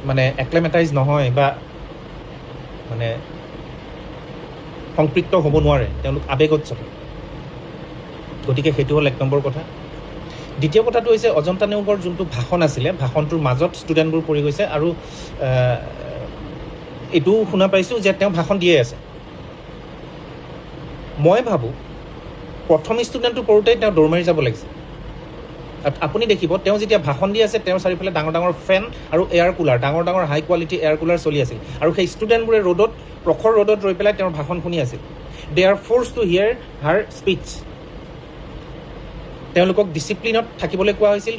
মানে এক্লেমেটাইজ নহয় বা মানে সম্পৃক্ত হ'ব নোৱাৰে, তেওঁলোক আৱেগত চলে। গতিকে সেইটো হ'ল 1 নম্বৰ কথা। দ্বিতীয় কথাটো হৈছে অজন্তা নেওগৰ যোনটো ভাষণ আছিলে, ভাষণটোৰ মাজত ষ্টুডেণ্টবোৰ পৰি গৈছে আৰু এইটো শুনা পাইছোঁ যে তেওঁ ভাষণ দিয়ে আছে। মই ভাবোঁ প্ৰথম ষ্টুডেণ্টটো পৰোঁতেই তেওঁ দৌৰ মাৰি যাব লাগিছে। আপুনি দেখিব তেওঁ যেতিয়া ভাষণ দি আছে তেওঁৰ চাৰিওফালে ডাঙৰ ডাঙৰ ফেন আৰু এয়াৰ কুলাৰ, ডাঙৰ ডাঙৰ হাই কোৱালিটি এয়াৰ কুলাৰ চলি আছিল আৰু সেই ষ্টুডেণ্টবোৰে প্ৰখৰ ৰ'দত ৰৈ পেলাই তেওঁৰ ভাষণ শুনি আছিল। দে আৰ ফ'ৰ্চ টু হিয়াৰ হাৰ স্পীচ। তেওঁলোকক ডিচিপ্লিনত থাকিবলৈ কোৱা হৈছিল।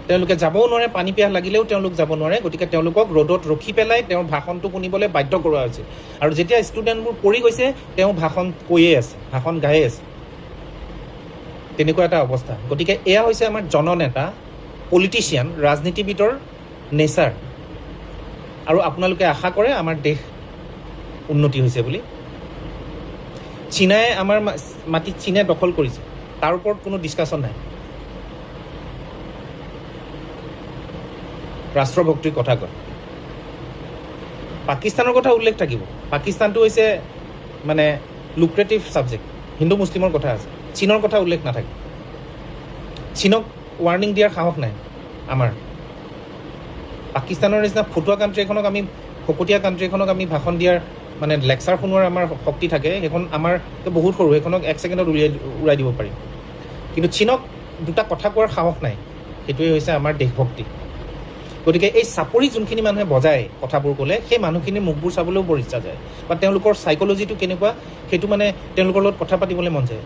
তেওঁলোকে যাবও নোৱাৰে, পানী পিয়াহ লাগিলেও তেওঁলোক যাব নোৱাৰে। গতিকে তেওঁলোকক ৰ'দত ৰখি পেলাই তেওঁৰ ভাষণটো শুনিবলৈ বাধ্য কৰোৱা হৈছিল। আৰু যেতিয়া ষ্টুডেণ্টবোৰ পৰি গৈছে তেওঁ ভাষণ কৈয়ে আছে, ভাষণ গায়ে আছে। তেনেকুৱা এটা অৱস্থা। গতিকে এয়া হৈছে আমাৰ জননেতা, পলিটিচিয়ান, ৰাজনীতিবিদৰ নেচাৰ। আৰু আপোনালোকে আশা কৰে আমাৰ দেশ উন্নতি হৈছে বুলি। চীনাই আমাৰ মাটিত চীনে দখল কৰিছে, তাৰ ওপৰত কোনো ডিছকাশ্যন নাই। ৰাষ্ট্ৰভক্তিৰ কথা কয়। পাকিস্তানৰ কথা উল্লেখ থাকিব। পাকিস্তানটো হৈছে মানে লুক্ৰেটিভ ছাবজেক্ট, হিন্দু মুছলিমৰ কথা আছে। চীনৰ কথা উল্লেখ নাথাকে। চীনক ৱাৰ্ণিং দিয়াৰ সাহস নাই আমাৰ। পাকিস্তানৰ নিচিনা ফটুৱা কাণ্ট্ৰি এখনক আমি, ফকটীয়া কাণ্ট্ৰি এখনক আমি ভাষণ দিয়াৰ মানে লেকচাৰ শুনোৱাৰ আমাৰ শক্তি থাকে। সেইখন আমাৰ বহুত সৰু, সেইখনক 1 ছেকেণ্ডত উৰাই দিব পাৰিম। কিন্তু চীনক দুটা কথা কোৱাৰ সাহস নাই। সেইটোৱে হৈছে আমাৰ দেশভক্তি। গতিকে এই চাপৰি যোনখিনি মানুহে বজায় কথাবোৰ ক'লে, সেই মানুহখিনিৰ মুখবোৰ চাবলৈও বৰ ইচ্ছা যায় বা তেওঁলোকৰ চাইক'লজিটো কেনেকুৱা সেইটো মানে তেওঁলোকৰ লগত কথা পাতিবলৈ মন যায়।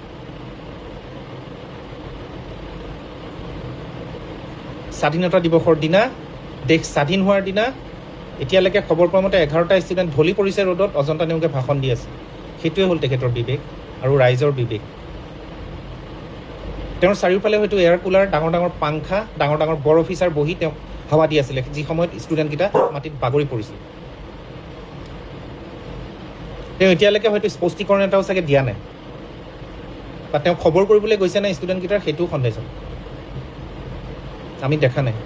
স্বাধীনতা দিৱসৰ দিনা, দেশ স্বাধীন হোৱাৰ দিনা, এতিয়ালৈকে খবৰ পোৱা মতে 11টা ষ্টুডেণ্ট ঢলি পৰিছে ৰ'দত, অজন্তা নেওগে ভাষণ দি আছে। সেইটোৱে হ'ল তেখেতৰ বিবেক আৰু ৰাইজৰ বিবেক। তেওঁৰ চাৰিওফালে হয়তো এয়াৰ কুলাৰ, ডাঙৰ ডাঙৰ পাংখা, ডাঙৰ ডাঙৰ বৰ অফিচাৰ বহি তেওঁক হাৱা দি আছিলে, যি সময়ত ষ্টুডেণ্টকেইটা মাটিত বাগৰি পৰিছিল। তেওঁ এতিয়ালৈকে হয়তো স্পষ্টীকৰণ এটাও চাগে দিয়া নাই বা তেওঁ খবৰ কৰিবলৈ গৈছে নাই ষ্টুডেণ্টকেইটাৰ, সেইটোও সন্দেহ। আমি দেখা নাই।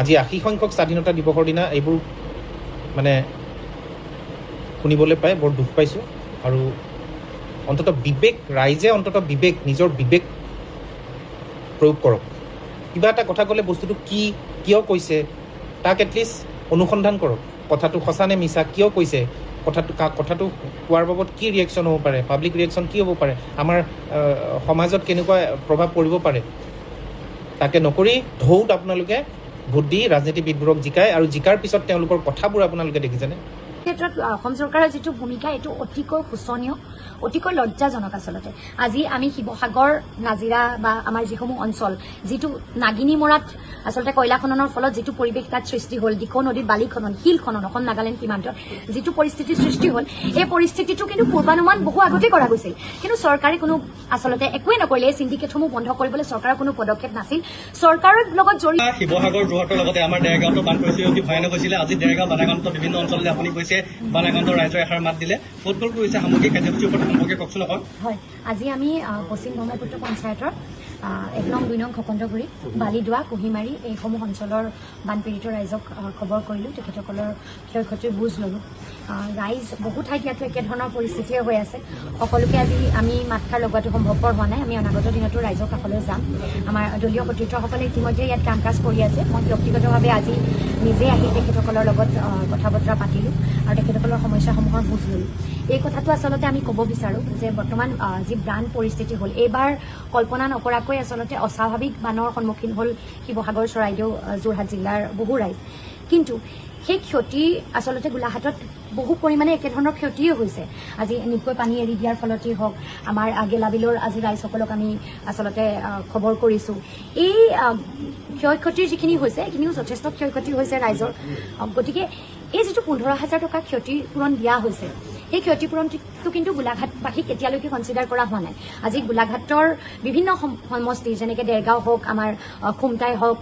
আজি 80 সংখ্যক স্বাধীনতা দিৱসৰ দিনা এইবোৰ মানে শুনিবলৈ পাই বৰ দুখ পাইছোঁ। আৰু অন্ততঃ বিবেক, ৰাইজে অন্ততঃ বিবেক, নিজৰ বিবেক প্ৰয়োগ কৰক। কিবা এটা কথা ক'লে বস্তুটো কি, কিয় কৈছে তাক এটলিষ্ট অনুসন্ধান কৰক। কথাটো সঁচা নে মিছা, কিয় কৈছে, কথাটো কোৱাৰ বাবদ কি ৰিয়েকশ্যন হ'ব পাৰে, পাব্লিক ৰিয়েকশ্যন কি হ'ব পাৰে, আমাৰ সমাজত কেনেকুৱা প্ৰভাৱ পৰিব পাৰে। তাকে নকৰি ঢৌত আপোনালোকে ভোট দি ৰাজনীতিবিদবোৰক জিকায় আৰু জিকাৰ পিছত তেওঁলোকৰ কথাবোৰ আপোনালোকে দেখিছেনে? ক্ষেত্ৰত অসম চৰকাৰৰ যিটো ভূমিকা এইটো অতিকৈ শোচনীয়, অতিকৈ লজ্জাজনক। আচলতে আজি আমি শিৱসাগৰ, নাজিৰা বা আমাৰ যিসমূহ অঞ্চল, যিটো নাগিনী মৰাত আচলতে কয়লা খননৰ ফলত যিটো পৰিৱেশ তাত সৃষ্টি হ'ল, দিখৌ নদীত বালি খনন, শিল খনন, অসম নাগালেণ্ড সীমান্তত যিটো পৰিস্থিতিৰ সৃষ্টি হ'ল, এই পৰিস্থিতিটো কিন্তু পূৰ্বানুমান বহু আগতেই কৰা গৈছিল। কিন্তু চৰকাৰে কোনো আচলতে একোৱেই নকৰিলে। এই চিণ্ডিকেটসমূহ বন্ধ কৰিবলৈ চৰকাৰৰ কোনো পদক্ষেপ নাছিল। চৰকাৰৰ লগত জড়িত শিৱসাগৰ, যোৰহাটৰ লগতে আমাৰ দেৰগাঁৱতো বান পৰিস্থিতি অতি ভয়ানক হৈছিলে। আজি দেৰগাঁও, বানাগাঁৱত বিভিন্ন অঞ্চললৈ আপুনি গৈছে, বানাগাঁৱৰ ৰাইজৰ এষাৰ মাত দিলে। ক'ত কৰিছে সামগ্ৰিক কাৰ্যসূচীৰ ওপৰত সম্পৰ্কে কওকচোন অকণ। হয়, আজি আমি পশ্চিম ব্ৰহ্মপুত্ৰ পঞ্চায়তৰ 1 নং 2 নং খকন্দগুৰি, বালিদোৱা, কুহিমাৰী এইসমূহ অঞ্চলৰ বানপীড়িত ৰাইজক খবৰ কৰিলোঁ, তেখেতসকলৰ ক্ষয় ক্ষতিৰ বুজ ল'লোঁ। ৰাইজ বহু ঠাইত ইয়াতো একেধৰণৰ পৰিস্থিতিয়ে হৈ আছে। সকলোকে আজি আমি মাতষাৰ লগোৱাটো সম্ভৱপৰ হোৱা নাই। আমি অনাগত দিনতো ৰাইজৰ কাষলৈ যাম। আমাৰ দলীয় সতীৰ্থসকলে ইতিমধ্যে ইয়াত কাম কাজ কৰি আছে। মই ব্যক্তিগতভাৱে আজি নিজে আহি তেখেতসকলৰ লগত কথা বতৰা পাতিলোঁ আৰু তেখেতসকলৰ সমস্যাসমূহৰ বুজ ল'লোঁ। এই কথাটো আচলতে আমি ক'ব বিচাৰোঁ যে বৰ্তমান যি বান পৰিস্থিতি হ'ল, এইবাৰ কল্পনা নকৰাকৈ আচলতে অস্বাভাৱিক বানৰ সন্মুখীন হ'ল শিৱসাগৰ, চৰাইদেউ, যোৰহাট জিলাৰ বহু ৰাইজ। কিন্তু সেই ক্ষতি আচলতে গোলাঘাটত বহু পৰিমাণে একেধৰণৰ ক্ষতিও হৈছে। আজি এনেকৈ পানী এৰি দিয়াৰ ফলতেই হওক, আমাৰ গেলাবিলৰ আজি ৰাইজসকলক আমি আচলতে খবৰ কৰিছোঁ। এই ক্ষয় ক্ষতিৰ যিখিনি হৈছে, এইখিনিও যথেষ্ট ক্ষয় ক্ষতি হৈছে ৰাইজৰ। গতিকে এই যিটো 15,000 টকা ক্ষতিপূৰণ দিয়া হৈছে, সেই ক্ষতিপূৰণটো কিন্তু গোলাঘাটবাসীক এতিয়ালৈকে কনচিডাৰ কৰা হোৱা নাই। আজি গোলাঘাটৰ বিভিন্ন সমষ্টি যেনেকে দেৰগাঁও হওক, আমাৰ খুমটাই হওক,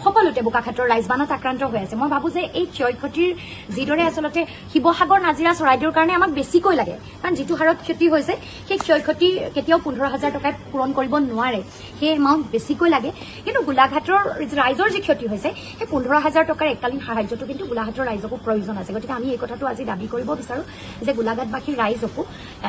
সকলোতে বোকাখাটৰ ৰাইজ বানত আক্ৰান্ত হৈ আছে। মই ভাবো যে এই ক্ষয় ক্ষতিৰ যিদৰে আচলতে শিৱসাগৰ, নাজিৰা, চৰাইদেউৰ কাৰণে আমাক বেছিকৈ লাগে, কাৰণ যিটো হাৰত ক্ষতি হৈছে সেই ক্ষয় ক্ষতি কেতিয়াও 15,000 টকাই পূৰণ কৰিব নোৱাৰে, সেই এমাউণ্ট বেছিকৈ লাগে। কিন্তু গোলাঘাটৰ ৰাইজৰ যি ক্ষতি হৈছে সেই 15,000 টকাৰ এককালীন সাহায্যটো কিন্তু গোলাঘাটৰ ৰাইজকো প্ৰয়োজন আছে। গতিকে আমি এই কথাটো আজি দাবী কৰিব বিচাৰো যে গোলাঘাটবাসীৰ ৰাইজকো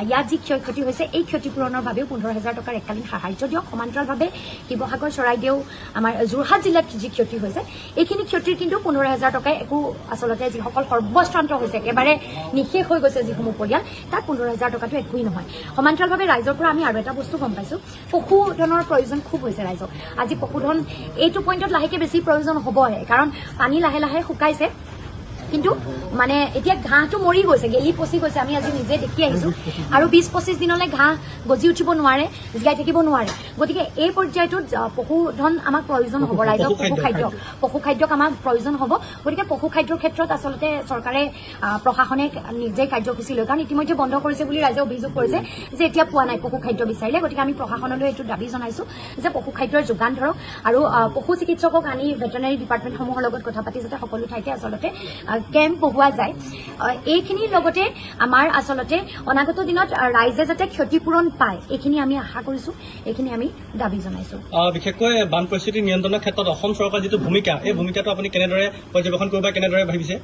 ইয়াত যি ক্ষয় ক্ষতি হৈছে এই ক্ষতিপূৰণৰ বাবেও 15,000 টকাৰ এককালীন সাহায্য দিয়ক। সমান্তৰালভাৱে শিৱসাগৰ, চৰাইদেউ, আমাৰ যোৰহাট জিলাত যি ক্ষতি হৈছে এইখিনি ক্ষতিৰ কিন্তু 15,000 টকাই একো আচলতে যিসকল সৰ্বশ্ৰান্ত হৈছে, একেবাৰে নিশেষ হৈ গৈছে যিসমূহ পৰিয়াল, তাত 15,000 টকাটো একোৱেই নহয়। সমান্তৰালভাৱে ৰাইজৰ পৰা আমি আৰু এটা বস্তু গম পাইছো, পশুধনৰ প্ৰয়োজন খুব হৈছে ৰাইজক। আজি পশুধন এইটো পইণ্টত লাহেকে বেছি প্ৰয়োজন হ'বহে, কাৰণ পানী লাহে লাহে শুকাইছে, কিন্তু মানে এতিয়া ঘাঁহটো মৰি গৈছে, গেলি পচি গৈছে। আমি আজি নিজে দেখি আহিছো, আৰু 20-25 দিনলৈ ঘাঁহ গজি উঠিব নোৱাৰে, জীয়াই থাকিব নোৱাৰে। গতিকে এই পৰ্যায়টোত পশুধন আমাক প্ৰয়োজন হ'ব, ৰাইজক পশু খাদ্যক আমাক প্ৰয়োজন হ'ব। গতিকে পশু খাদ্যৰ ক্ষেত্ৰত আচলতে চৰকাৰে, প্ৰশাসনে নিজে কাৰ্যসূচী লয়, কাৰণ ইতিমধ্যে বন্ধ কৰিছে বুলি ৰাইজে অভিযোগ কৰিছে যে এতিয়া পোৱা নাই পশু খাদ্য বিচাৰিলে। গতিকে আমি প্ৰশাসনলৈ এইটো দাবী জনাইছো যে পশু খাদ্যৰ যোগান ধৰক, আৰু পশু চিকিৎসকক আনি ভেটেনাৰী ডিপাৰ্টমেণ্টসমূহৰ লগত কথা পাতি যাতে সকলো ঠাইতে আচলতে কেম্প বহুৱা যায়। এইখিনিৰ লগতে আমাৰ আচলতে অনাগত দিনত ৰাইজে যাতে ক্ষতিপূৰণ পায় এইখিনি আমি আশা কৰিছো, এইখিনি আমি দাবী জনাইছো। বিশেষকৈ বান পৰিস্থিতি নিয়ন্ত্ৰণৰ ক্ষেত্ৰত অসম চৰকাৰৰ যিটো ভূমিকা, এই ভূমিকাটো আপুনি কেনেদৰে পৰ্যবেক্ষণ কৰিব বা কেনেদৰে ভাবিছে?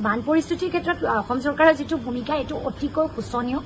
বান পৰিস্থিতিৰ ক্ষেত্ৰত অসম চৰকাৰৰ যিটো ভূমিকা এইটো অতিকৈ শোচনীয়,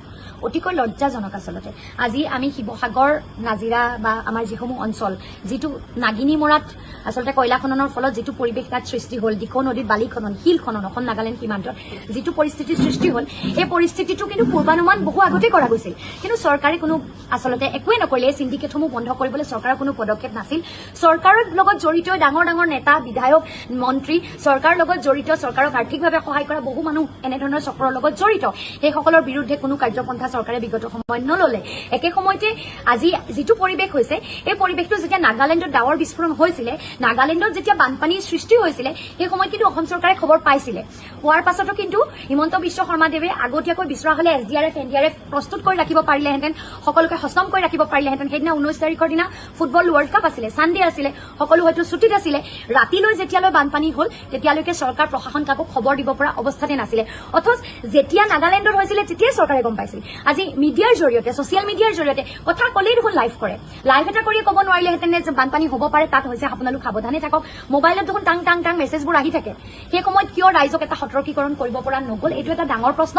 অতিকৈ লজ্জাজনক আচলতে। আজি আমি শিৱসাগৰ, নাজিৰা বা আমাৰ যিসমূহ অঞ্চল, যিটো নাগিনী মৰাত আচলতে কয়লা খননৰ ফলত যিটো পৰিৱেশ তাত সৃষ্টি হ'ল, দিখৌ নদীত বালি খনন, শিল খনন, অসম নাগালেণ্ড সীমান্তত যিটো পৰিস্থিতিৰ সৃষ্টি হ'ল, এই পৰিস্থিতিটো কিন্তু পূৰ্বানুমান বহু আগতে কৰা গৈছিল, কিন্তু চৰকাৰে কোনো আচলতে একোৱেই নকৰিলে। এই চিণ্ডিকেটসমূহ বন্ধ কৰিবলৈ চৰকাৰৰ কোনো পদক্ষেপ নাছিল। চৰকাৰৰ লগত জড়িত ডাঙৰ ডাঙৰ নেতা, বিধায়ক, মন্ত্ৰী, চৰকাৰৰ লগত জড়িত, চৰকাৰক আৰ্থিকভাৱে সহায় কৰা বহু মানুহ এনেধৰণৰ চক্ৰৰ লগত জড়িত, সেইসকলৰ বিৰুদ্ধে কোনো কাৰ্যপন্থা চৰকাৰে বিগত সময়ত নললে। একে সময়তে আজি যিটো পৰিৱেশ হৈছে, এই পৰিৱেশটো যেতিয়া নাগালেণ্ডত ডাৱৰ বিস্ফোৰণ হৈছিলে, নাগালেণ্ডত যেতিয়া বানপানীৰ সৃষ্টি হৈছিলে, সেই সময়ত কিন্তু অসম চৰকাৰে খবৰ পাইছিলে। পোৱাৰ পাছতো কিন্তু হিমন্ত বিশ্ব শৰ্মাদেৱে আগতীয়াকৈ বিচৰা হলে SDRF, NDRF প্ৰস্তুত কৰি ৰাখিব পাৰিলেহেঁতেন, সকলোকে সষ্টম কৰি ৰাখিব পাৰিলেহেঁতেন। সেইদিনা 19 তাৰিখৰ দিনা ফুটবল ৱৰ্ল্ড কাপ আছিলে, ছানডে আছিলে, সকলো হয়তো ছুটিত আছিলে। ৰাতিলৈ যেতিয়ালৈ বানপানী হ'ল তেতিয়ালৈকে চৰকাৰ, প্ৰশাসন কাকো খবৰ দিব পৰা অৱস্থাতে নাছিলে। অথচ যেতিয়া নাগালেণ্ডত হৈছিলে তেতিয়াই চৰকাৰে গম পাইছিল। আজি মিডিয়াৰ জৰিয়তে, ছচিয়েল মিডিয়াৰ জৰিয়তে কথা ক'লেই দেখোন লাইভ কৰে, লাইভ এটা কৰিয়ে ক'ব নোৱাৰিলেহেঁতেন যে বানপানী হ'ব পাৰে, তাত হৈছে, আপোনালোক সাৱধানে থাকক। মোবাইলত দেখোন টাং টাং টাং মেছেজবোৰ আহি থাকে। সেই সময়ত কিয় ৰাইজক এটা সতৰ্কীকৰণ কৰিব পৰা নগ'ল, এইটো এটা ডাঙৰ প্ৰশ্ন।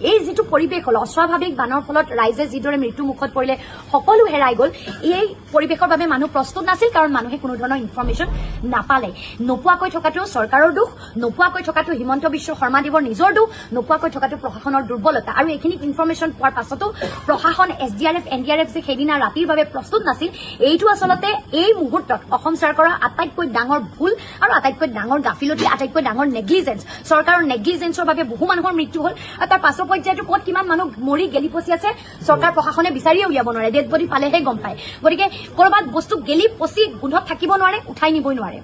এই যিটো পৰিৱেশ হ'ল, অস্বাভাৱিক বানৰ ফলত ৰাইজে যিদৰে মৃত্যু মুখত পৰিলে, সকলো হেৰাই গ'ল, এই পৰিৱেশৰ বাবে মানুহ প্ৰস্তুত নাছিল, কাৰণ মানুহে কোনো ধৰণৰ ইনফৰমেশ্যন নাপালে। নোপোৱাকৈ থকাটো চৰকাৰৰ দুখ, নোপোৱাকৈ থকাটো হিমন্ত বিশ্ব শৰ্মাদেৱৰ নিজৰ দুখ, নোপোৱাকৈ থকাটো প্ৰশাসনৰ দুৰ্বলতা। আৰু এইখিনি ইনফৰমেশ্যন পোৱাৰ পাছতো প্ৰশাসন, SDRF, NDRF যে সেইদিনা ৰাতিৰ বাবে প্ৰস্তুত নাছিল, এইটো আচলতে এই মুহূৰ্তত অসম চৰকাৰৰ আটাইতকৈ ডাঙৰ ভুল আৰু আটাইতকৈ ডাঙৰ গাফিলতি, আটাইতকৈ ডাঙৰ নেগলিজেঞ্চ। চৰকাৰৰ নেগলিজেঞ্চৰ বাবে বহু মানুহৰ মৃত্যু হ'ল, আৰু তাৰ পাছৰ পৰ্যায়তো ক'ত কিমান মানুহ মৰি গেলি পচি আছে চৰকাৰ প্ৰশাসনে বিচাৰিয়ে উলিয়াব নোৱাৰে, ডেড বডি পালেহে গম পায়। গতিকে ক'ৰবাত বস্তু গেলি পচি গোন্ধত থাকিব নোৱাৰে, উঠাই নিবই নোৱাৰে।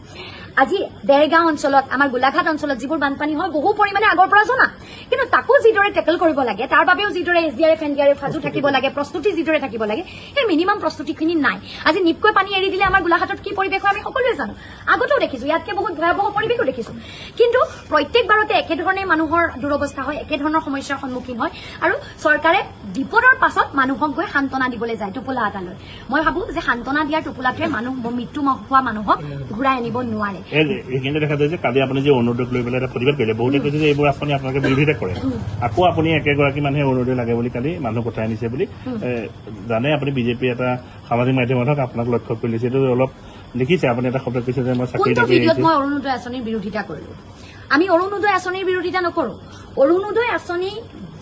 আজি দেৰগাঁও অঞ্চলত, আমাৰ গোলাঘাট অঞ্চলত যিবোৰ বানপানী হয় বহু পৰিমাণে আগৰ পৰা জনা, কিন্তু তাকো যিদৰে টেকল কৰিব লাগে, তাৰ বাবেও যিদৰে SDRF, NDRF সাজু থাকিব লাগে, প্ৰস্তুতি যিদৰে থাকিব লাগে, সেই মিনিমাম প্ৰস্তুতিখিনি নাই। আজি নিপকৈ পানী এৰি দিলে আমাৰ গোলাঘাটত কি পৰিৱেশ হয় আমি সকলোৱে জানো, আগতেও দেখিছো, ইয়াতকে বহুত ভয়াৱহ পৰিৱেশো দেখিছো। কিন্তু প্ৰত্যেকবাৰতে একেধৰণে মানুহৰ দুৰৱস্থা হয়, একেধৰণৰ সমস্যাৰ সন্মুখীন হয়, আৰু চৰকাৰে বিপদৰ পাছত মানুহক গৈ সান্তনা দিবলৈ যায় টোপোলা এটা লৈ। মই ভাবো যে সান্তনা দিয়াৰ টোপোলাটোৱে মৃত্যু হোৱা মানুহক ঘূৰাই আনিব নোৱাৰে। এইখিনি দেখা যায় যে কালি আপুনি যে অৰুণোদয়ক লৈ পেলাই এটা প্ৰতিবাদ কৰিলে, বহুতে কৈছে যে এইবোৰ আঁচনি আপোনালোকে বিৰোধিতা কৰে, আকৌ আপুনি একেগৰাকী মানুহে অৰুণোদয় লাগে বুলি কালি মানুহ পঠাই আনিছে বুলি জানে। আপুনি বিজেপি এটা সামাজিক মাধ্যমত আপোনাক লক্ষ্য কৰি লৈছে, এইটো অলপ দেখিছে, আপুনি এটা শব্দ কৈছে যে মই চাকৰি মই অৰুণোদয় আঁচনিৰ বিৰোধিতা কৰিলো। আমি অৰুণোদয় আঁচনিৰ বিৰোধিতা নকৰো। অৰুণোদয় আঁচনি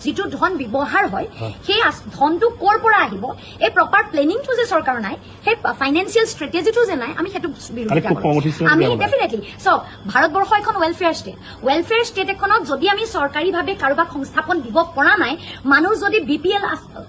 যিটো ধন ব্যৱহাৰ হয়, সেই ধনটো ক'ৰ পৰা আহিব, এই প্ৰপাৰ প্লেনিংটো যে চৰকাৰ নাই, সেই ফাইনেন্সিয়েল ষ্ট্ৰেটেজিটো যে নাই, আমি সেইটো বিৰোধিতা কৰোঁ। আমি ডেফিনেটলি চাওক, ভাৰতবৰ্ষ এখন ৱেলফেয়াৰ ষ্টেট এখনত যদি আমি চৰকাৰীভাৱে কাৰোবাক সংস্থাপন দিব পৰা নাই, মানুহ যদি BPL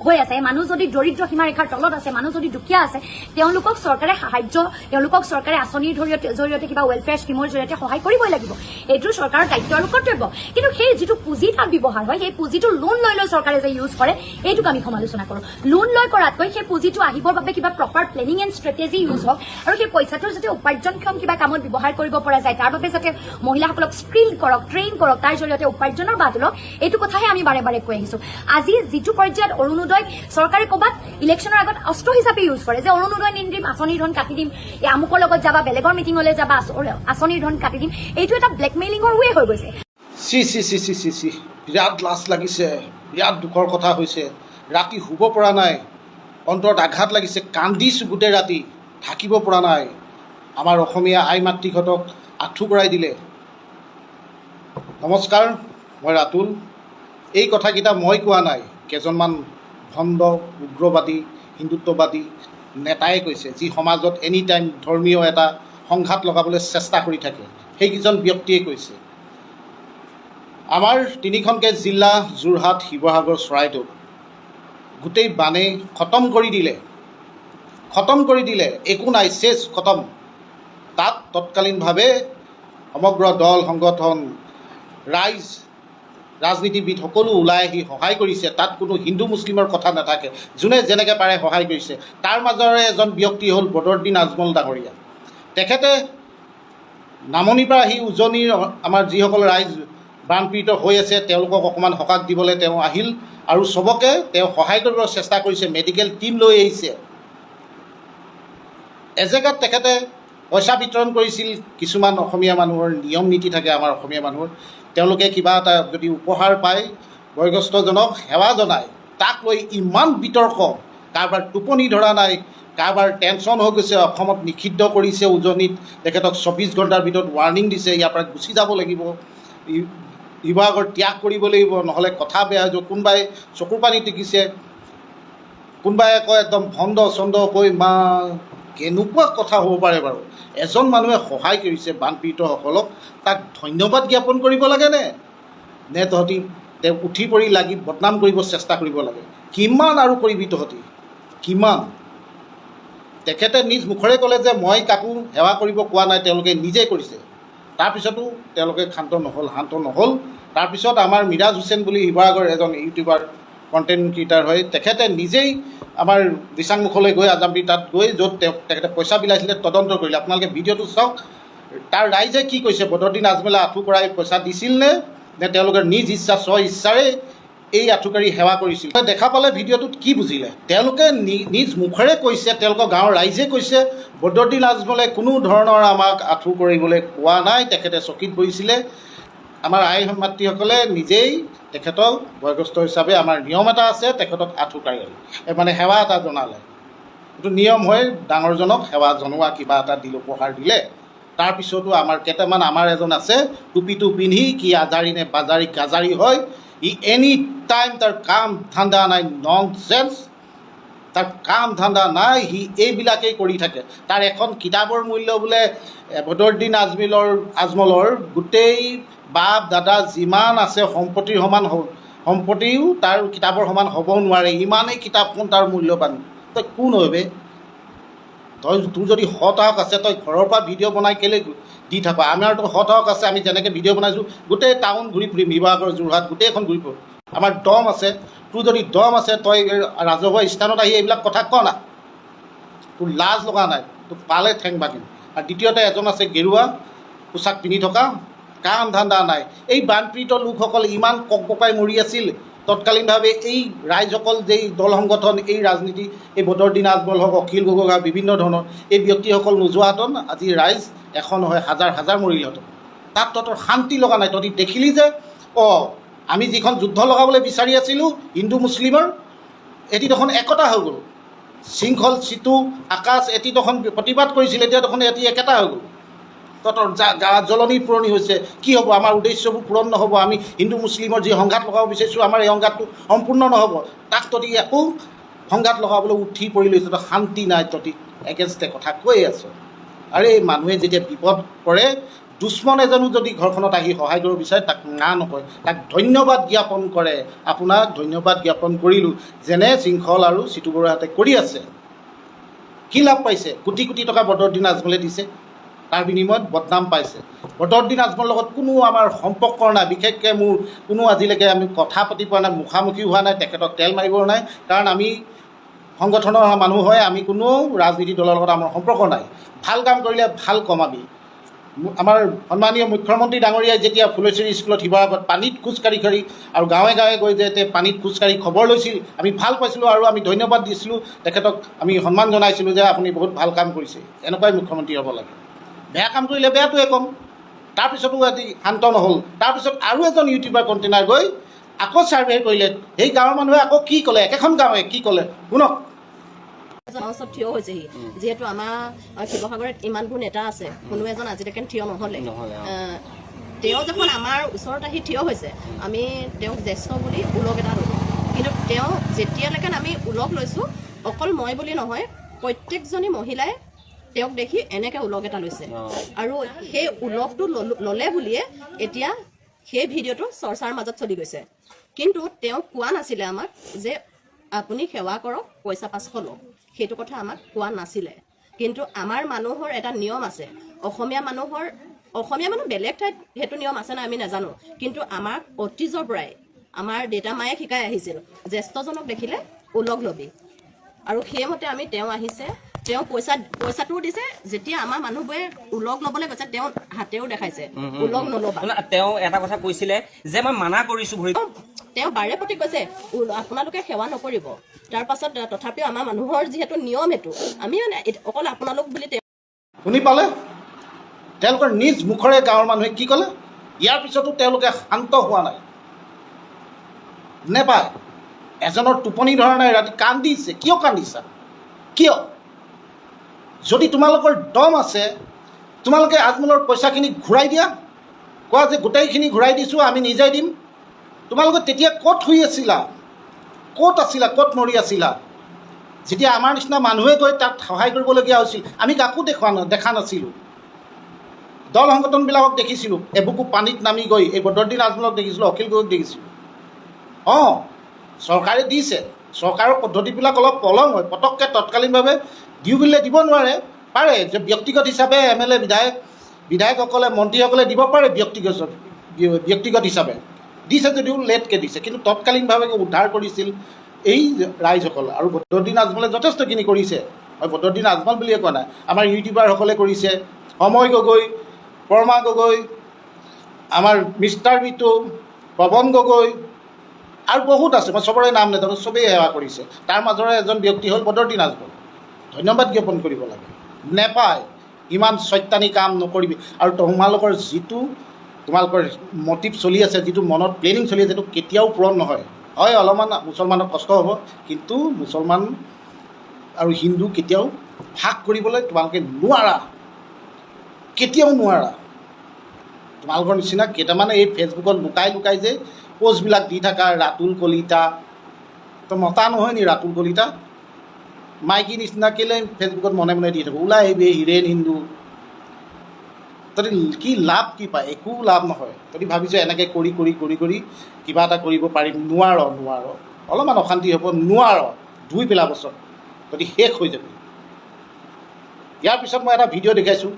হৈ আছে, মানুহ যদি দৰিদ্ৰ সীমাৰেখাৰ তলত আছে, মানুহ যদি দুখীয়া আছে, তেওঁলোকক চৰকাৰে সাহায্য, তেওঁলোকক চৰকাৰে আঁচনিৰ জৰিয়তে কিবা ৱেলফেয়াৰ স্কিমৰ জৰিয়তে সহায় কৰিবই লাগিব। এইটো চৰকাৰৰ দায়িত্ব আৰু কৰ্তব্য। কিন্তু সেই যিটো পুঁজি তাত ব্যৱহাৰ হয়, সেই পুঁজিটো লোন লৈ চৰকাৰে যে ইউজ কৰে এইটোক আমি সমালোচনা কৰোঁ। লোন লৈ কৰাতকৈ সেই পুঁজিটো আহিবৰ বাবে কিবা proper planning and strategy use হওক আৰু সেই পইচাটোৰ যাতে উপাৰ্জনক্ষম কিবা কামত ব্যৱহাৰ কৰিব পৰা যায়, তাৰ বাবে যাতে মহিলাসকলক স্কিল কৰক, ট্ৰেইন কৰক, তাৰ জৰিয়তে উপাৰ্জনৰ বাট ওলক, এইটো কথাহে আমি বাৰে বাৰে কৈ আহিছোঁ। আজি যিটো পৰ্যায়ত অৰুণোদয় চৰকাৰে ক'ৰবাত ইলেকশ্যনৰ আগত অস্ত্ৰ হিচাপে ইউজ কৰে যে অৰুণোদয় নিদিম, আঁচনিৰ ধন কাটি দিম, এই আমুকৰ লগত যাবা, বেলেগৰ মিটিঙলৈ যাবা, আঁচনিৰ ধন কাটি দিম, এইটো এটা ব্লেকমেইলিঙৰ ৱে হৈ গৈছে। চি বিৰাট লাজ লাগিছে, বিৰাট দুখৰ কথা হৈছে। ৰাতি শুব পৰা নাই, অন্তৰত আঘাত লাগিছে, কান্দিছোঁ গোটেই ৰাতি, থাকিব পৰা নাই। আমাৰ অসমীয়া আই মাতৃহঁতক আঁঠু কৰাই দিলে। নমস্কাৰ, মই ৰাতুল। এই কথাকেইটা মই কোৱা নাই, কেইজনমান ভণ্ড উগ্ৰবাদী হিন্দুত্ববাদী নেতাই কৈছে, যি সমাজত এনি টাইম ধৰ্মীয় এটা সংঘাত লগাবলৈ চেষ্টা কৰি থাকে, সেইকেইজন ব্যক্তিয়ে কৈছে। আমাৰ তিনিখনকৈ জিলা, যোৰহাট, শিৱসাগৰ, চৰাইদেউ, গোটেই বানে খতম কৰি দিলে, একো নাই, চেচ খতম। তাত তৎকালীনভাৱে সমগ্ৰ দল, সংগঠন, ৰাইজ, ৰাজনীতিবিদ সকলো ওলাই আহি সহায় কৰিছে। তাত কোনো হিন্দু মুছলিমৰ কথা নাথাকে, যোনে যেনেকৈ পাৰে সহায় কৰিছে। তাৰ মাজৰে এজন ব্যক্তি হ'ল বদৰুদ্দিন আজমল ডাঙৰীয়া। তেখেতে নামনিৰ পৰা আহি উজনিৰ আমাৰ যিসকল ৰাইজ বানপীড়িত হৈ আছে তেওঁলোকক অকণমান সকাহ দিবলৈ তেওঁ আহিল আৰু চবকে তেওঁ সহায় কৰিবলৈ চেষ্টা কৰিছে, মেডিকেল টীম লৈ আহিছে। এজেগাত তেখেতে পইচা বিতৰণ কৰিছিল। কিছুমান অসমীয়া মানুহৰ নিয়ম নীতি থাকে, আমাৰ অসমীয়া মানুহৰ, তেওঁলোকে কিবা এটা যদি উপহাৰ পায় বয়সস্থজনক সেৱা জনায়, তাক লৈ ইমান বিতৰ্ক, কাৰোবাৰ টোপনি ধৰা নাই, কাৰোবাৰ টেনশ্যন হৈ গৈছে, অসমত নিষিদ্ধ কৰিছে উজনিত, তেখেতক 24 ঘণ্টাৰ ভিতৰত ৱাৰ্ণিং দিছে, ইয়াৰ পৰা গুচি যাব লাগিব, শিৱসাগৰ ত্যাগ কৰিব লাগিব, নহ'লে কথা বেয়া হৈ যাব। কোনোবাই চকুৰ পানী টিকিছে, কোনোবাই আকৌ একদম ভণ্ড চণ্ড কৈ মা, কেনেকুৱা কথা হ'ব পাৰে বাৰু? এজন মানুহে সহায় কৰিছে বানপীড়িতসকলক, তাক ধন্যবাদ জ্ঞাপন কৰিব লাগেনে? নে তহঁতি তেওঁ উঠি পৰি লাগি বদনাম কৰিব চেষ্টা কৰিব লাগে? কিমান আৰু কৰিবি তহঁতি, কিমান? তেখেতে নিজ মুখৰে ক'লে যে মই কাকো সেৱা কৰিব কোৱা নাই, তেওঁলোকে নিজে কৰিছে। তাৰপিছতো তেওঁলোকে শান্ত নহ'ল। তাৰপিছত আমাৰ মিৰাজ হুছেইন বুলি শিৱসাগৰ এজন ইউটিউবাৰ কণ্টেণ্ট ক্ৰিয়েটাৰ হয়, তেখেতে নিজেই আমাৰ দিচাংমুখলৈ গৈ আজামবী তাত গৈ য'ত তেখেতে পইচা বিলাইছিলে তদন্ত কৰিলে। আপোনালোকে ভিডিঅ'টো চাওক, তাৰ ৰাইজে কি কৈছে, বদৰুদ্দিন আজমলে আঁঠু কৰাই পইচা দিছিল নে তেওঁলোকে নিজ ইচ্ছা স্ব ইচ্ছাৰে এই আঁঠুকাৰী সেৱা কৰিছিল? দেখা পালে ভিডিঅ'টোত কি বুজিলে? তেওঁলোকে নিজ মুখেৰে কৈছে, তেওঁলোকৰ গাঁৱৰ ৰাইজে কৈছে বদৰুদ্দিন আজমলে কোনো ধৰণৰ আমাক আঁঠু কৰিবলৈ কোৱা নাই, তেখেতে চকীত বহিছিলে। আমাৰ আই মাতৃসকলে নিজেই তেখেতক বয়সস্থ হিচাপে আমাৰ নিয়ম এটা আছে, তেখেতক আঁঠু কাঢ়িলে, মানে সেৱা এটা জনালে। এইটো নিয়ম হয়, ডাঙৰজনক সেৱা জনোৱা, কিবা এটা দিলে, উপহাৰ দিলে। তাৰপিছতো আমাৰ কেইটামান, আমাৰ এজন আছে টুপিটো পিন্ধি কি আজাৰী নে বাজাৰী গাজাৰী হয়, ই এনি টাইম তাৰ কাম ধান্দা নাই, ননচেন্স, তাৰ কাম ধান্দা নাই, সি এইবিলাকেই কৰি থাকে। তাৰ এখন কিতাপৰ মূল্য বোলে বদৰুদ্দিন আজমলৰ গোটেই বাপ দাদা যিমান আছে সম্পত্তিৰ সমান, সম্পত্তিও তাৰ কিতাপৰ সমান হ'ব নোৱাৰে, ইমানেই কিতাপখন তাৰ মূল্যৱান। তই কোন হবে? তোৰ যদি সৎসাহস আছে তই ঘৰৰ পৰা ভিডিঅ' বনাই কেলৈ দি থাক? আমাৰতো সৎসাহস আছে, আমি যেনেকৈ ভিডিঅ' বনাইছোঁ গোটেই টাউন ঘূৰি ফুৰিম, শিৱসাগৰ, যোৰহাট গোটেইখন ঘূৰি ফুৰিম, আমাৰ দম আছে। তোৰ যদি দম আছে তই ৰাজহুৱা স্থানত আহি এইবিলাক কথা ক না, তোৰ লাজ লগা নাই? তোক পালে ঠেং বান্ধিম। আৰু দ্বিতীয়তে এজন আছে গেৰুৱা পোচাক পিন্ধি থকা, কাম ধান্দা নাই। এই বানপীড়িত লোকসকল ইমান ককবকাই মৰি আছিল, তৎকালীনভাৱে এই ৰাইজসকল যেই দল সংগঠন, এই ৰাজনীতি, এই বদৰুদ্দিন আজমল হওক, অখিল গগৈ, বিভিন্ন ধৰণৰ এই ব্যক্তিসকল নোযোৱাহেঁতেন আজি ৰাইজ এখন হয় হাজাৰ হাজাৰ মৰিলেহেঁতেন। তাত তহঁতৰ শান্তি লগা নাই। তহঁতি দেখিলি যে আমি যিখন যুদ্ধ লগাবলৈ বিচাৰি আছিলোঁ হিন্দু মুছলিমৰ, এটি দেখোন একতা হৈ গ'ল। শৃংখল, চিতু, আকাশ এটি দেখোন প্ৰতিবাদ কৰিছিল, এতিয়া দেখোন এটি একেটা হৈ গ'ল। তহঁতৰ গা জ্বলনি পুৰণি হৈছে। কি হ'ব? আমাৰ উদ্দেশ্যবোৰ পূৰণ নহ'ব। আমি হিন্দু মুছলিমৰ যি সংঘাত লগাব বিচাৰিছোঁ, আমাৰ এই সংঘাতটো সম্পূৰ্ণ নহ'ব। তাক তহঁতি একো সংঘাত লগাবলৈ উঠি পৰি লৈছে। তহঁতৰ শান্তি নাই, তহঁতি এগেইনষ্টে কথা কৈ আছ। আৰু এই মানুহে যেতিয়া বিপদ পৰে, দুশ্মন এজনো যদি ঘৰখনত আহি সহায় কৰিব বিচাৰে, তাক না নকয়, তাক ধন্যবাদ জ্ঞাপন কৰে। আপোনাক ধন্যবাদ জ্ঞাপন কৰিলোঁ, যেনে শৃংখল আৰু চিতু বৰুৱাহঁতে কৰি আছে। কি লাভ পাইছে? কোটি কোটি টকা বদৰুদ্দিন আজমলে দিছে, তাৰ বিনিময়ত বদনাম পাইছে। বদৰুদ্দিন আজমৰ লগত কোনো আমাৰ সম্পৰ্ক নাই, বিশেষকৈ মোৰ কোনো আজিলৈকে আমি কথা পাতি পোৱা নাই, মুখামুখি হোৱা নাই, তেখেতক তেল মাৰিব নাই, কাৰণ আমি সংগঠনৰ মানুহ হয়, আমি কোনো ৰাজনীতি দলৰ লগত আমাৰ সম্পৰ্ক নাই। ভাল কাম কৰিলে ভাল কম আমি। আমাৰ সন্মানীয় মুখ্যমন্ত্ৰী ডাঙৰীয়াই যেতিয়া ফুলেশ্বৰী স্কুলত সিবাৰ আগত পানীত খোজকাঢ়ি আৰু গাঁৱে গাঁৱে গৈ যে পানীত খোজকাঢ়ি খবৰ লৈছিল, আমি ভাল পাইছিলোঁ আৰু আমি ধন্যবাদ দিছিলোঁ, তেখেতক আমি সন্মান জনাইছিলোঁ যে আপুনি বহুত ভাল কাম কৰিছে, এনেকুৱাই মুখ্যমন্ত্ৰী হ'ব লাগে। বেয়া কাম কৰিলে বেয়াটোৱে ক'ম। তাৰপিছতো এটি শান্ত নহ'ল। তাৰপিছত আৰু এজন ইউটিউবাৰ কণ্টেইনাৰ গৈ আকৌ ছাৰ্ভে কৰিলে, সেই গাঁৱৰ মানুহে আকৌ কি ক'লে, একেখন গাঁৱে কি ক'লে শুনক। আমাৰ ওচৰত থিয় হৈছেহি, যিহেতু আমাৰ শিৱসাগৰত ইমানবোৰ নেতা আছে, কোনো এজন আজিলৈকে থিয় নহ'লে। তেওঁ যখন আমাৰ ওচৰত আহি থিয় হৈছে, আমি তেওঁক জ্যেষ্ঠ বুলি ওলগ এটা ল'লোঁ। কিন্তু তেওঁ যেতিয়ালৈকে আমি ওলগ লৈছোঁ, অকল মই বুলি নহয়, প্ৰত্যেকজনী মহিলাই তেওঁক দেখি এনেকৈ ওলগ এটা লৈছে। আৰু সেই ওলগটো ল'লে বুলিয়ে এতিয়া সেই ভিডিঅ'টো চৰ্চাৰ মাজত চলি গৈছে। কিন্তু তেওঁ কোৱা নাছিলে আমাক যে আপুনি সেৱা কৰক, পইচা 500 লওক, সেইটো কথা আমাক কোৱা নাছিলে। কিন্তু আমাৰ মানুহৰ এটা নিয়ম আছে, অসমীয়া মানুহ বেলেগ ঠাইত সেইটো নিয়ম আছে নাই আমি নাজানো, কিন্তু আমাক অতীজৰ পৰাই আমাৰ দেউতা মায়ে শিকাই আহিছিল, জ্যেষ্ঠজনক দেখিলে ওলগ ল'বি। আৰু সেইমতে আমি তেওঁ আহিছে, তেওঁ পইচাটোও দিছে। যেতিয়া আমাৰ মানুহবোৰে ওলগ ল'বলৈ গৈছে, তেওঁ হাতেও দেখাইছে ওলগ নল'বা। তেওঁ এটা কথা কৈছিলে যে মই মানা কৰিছোঁ, তেওঁ বাৰে প্ৰতি কৈছে আপোনালোকে সেৱা নকৰিব। তাৰ পাছত তথাপিও আমাৰ মানুহৰ যিহেতু নিয়ম সেইটো, আমি মানে অকল আপোনালোক বুলি শুনি পালে, তেওঁলোকৰ নিজ মুখৰে গাঁৱৰ মানুহে কি ক'লে। ইয়াৰ পিছতো তেওঁলোকে শান্ত হোৱা নাই, নেপায়। এজনৰ টোপনি ধৰা নাই, ৰাতি কান্দিছে। কিয় কান্দিছা? কিয়? যদি তোমালোকৰ দম আছে, তোমালোকে আজমলৰ পইচাখিনি ঘূৰাই দিয়া, কোৱা যে গোটেইখিনি ঘূৰাই দিছোঁ, আমি নিজে দিম। তোমালোকে তেতিয়া ক'ত শুই আছিলা, ক'ত আছিলা, ক'ত মৰি আছিলা? যেতিয়া আমাৰ নিচিনা মানুহে গৈ তাত সহায় কৰিবলগীয়া হৈছিল, আমি কাকো দেখা নাছিলোঁ। দল সংগঠনবিলাকক দেখিছিলোঁ, এবুকু পানীত নামি গৈ এই বদৰুদ্দিন আজমলক দেখিছিলোঁ, অখিল গগৈক দেখিছিলোঁ। চৰকাৰে দিছে, চৰকাৰৰ পদ্ধতিবিলাক অলপ পলম হয়, পটককৈ তৎকালীনভাৱে দিওঁ বুলিলে দিব নোৱাৰে, পাৰে যে ব্যক্তিগত হিচাপে MLA বিধায়কসকলে মন্ত্ৰীসকলে দিব পাৰে, ব্যক্তিগত হিচাপে দিছে যদিও লেটকৈ দিছে, কিন্তু তৎকালীনভাৱে উদ্ধাৰ কৰিছিল এই ৰাইজসকল। আৰু বদৰুদ্দিন আজমলে যথেষ্টখিনি কৰিছে, মই বদৰুদ্দিন আজমল বুলিয়ে কোৱা নাই, আমাৰ ইউটিউবাৰসকলে কৰিছে, সময় গগৈ, পৰমা গগৈ, আমাৰ মিষ্টাৰ মিটু, পৱন গগৈ আৰু বহুত আছে, মই চবৰে নাম নাজানো, চবেই সেৱা কৰিছে। তাৰ মাজৰে এজন ব্যক্তি হ'ল বদৰুদ্দিন আজমল। ধন্যবাদ জ্ঞাপন কৰিব লাগে। নেপায়, ইমান চৈতানি কাম নকৰিবি। আৰু তোমালোকৰ যিটো মটিভ চলি আছে, যিটো মনত প্লেনিং চলি আছে, সেইটো কেতিয়াও পূৰণ নহয়। হয়, অলপমান মুছলমানৰ কষ্ট হ'ব, কিন্তু মুছলমান আৰু হিন্দু কেতিয়াও ভাগ কৰিবলৈ তোমালোকে নোৱাৰা, কেতিয়াও নোৱাৰা। তোমালোকৰ নিচিনা কেইটামানে এই ফেচবুকত লুকাই যে পোষ্টবিলাক দি থকা ৰাতুল কলিতা, তো মতা নহয় নি ৰাতুল কলিতা? মাইকী নিচিনা কেলৈ ফেচবুকত মনে মনে দি থাকোঁ, ওলাই আহিবি হিৰেণ হিন্দু। তহঁতি কি লাভ কি পায়? একো লাভ নহয়। তহঁতি ভাবিছোঁ এনেকৈ কৰি কিবা এটা কৰিব পাৰিম, নোৱাৰ। অলপমান অশান্তি হ'ব, নোৱাৰ, ধুই পেলাব চব, তহঁতি শেষ হৈ যাবি। ইয়াৰ পিছত মই এটা ভিডিঅ' দেখাইছোঁ,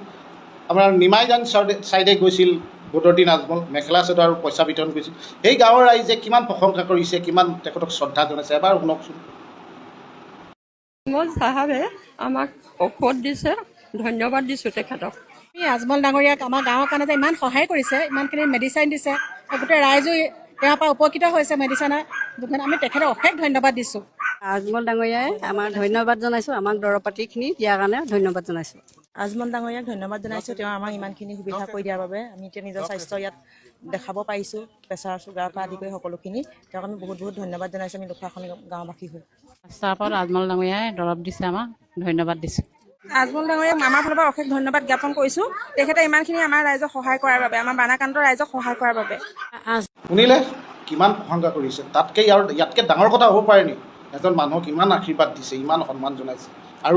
আমাৰ নিমাইজান ছাইডে গৈছিল বদৰুদ্দিন আজমল, মেখেলা চাদৰ আৰু পইচা বিতৰণ কৰিছিল। সেই গাঁৱৰ ৰাইজে কিমান প্ৰশংসা কৰিছে, কিমান তেখেতক শ্ৰদ্ধা জনাইছে, এবাৰ শুনকচোন। চাহাবে আমাক ঔষধ দিছে, ধন্যবাদ দিছোঁ তেখেতক। আজমল ডাঙৰীয়াক আমাৰ গাঁৱৰ কাৰণে যে ইমান সহায় কৰিছে, ইমানখিনি মেডিচাইন দিছে, গোটেই ৰাইজো তেওঁৰ পৰা উপকৃত হৈছে মেডিচিনৰ। আমি তেখেতক অশেষ ধন্যবাদ দিছোঁ। আজমল ডাঙৰীয়াই আমাৰ ধন্যবাদ জনাইছোঁ, আমাক দৰৱ পাতিখিনি দিয়াৰ কাৰণে ধন্যবাদ জনাইছোঁ। আজমল ডাঙৰীয়াক ধন্যবাদ জনাইছোঁ, তেওঁ আমাক ইমানখিনি সুবিধা কৰি দিয়াৰ বাবে। আমি এতিয়া নিজৰ স্বাস্থ্য ইয়াত দেখাব পাৰিছোঁ, প্ৰেছাৰ চুগাৰৰ পৰা আদি কৰি সকলোখিনি। তেওঁক আমি বহুত ধন্যবাদ জনাইছোঁ, আমি লুখাখন গাঁওবাসী হৈ। ৰাস্তাৰ পৰা আজমল ডাঙৰীয়াই দৰৱ দিছে, আমাক ধন্যবাদ দিছোঁ। আজমল ডাঙৰীয়াক আমাৰ ফালৰ পৰা অশেষ ধন্যবাদ জ্ঞাপন কৰিছোঁ, তেখেতে ইমানখিনি আমাৰ ৰাইজক সহায় কৰাৰ বাবে, আমাৰ বানাকান্তৰ ৰাইজক সহায় কৰাৰ বাবে। শুনিলে কিমান প্ৰশংসা কৰিছে, তাতকৈ আৰু ইয়াতকৈ ডাঙৰ কথা হ'ব পাৰে নেকি? এজন মানুহক ইমান আশীৰ্বাদ দিছে, ইমান সন্মান জনাইছে। আৰু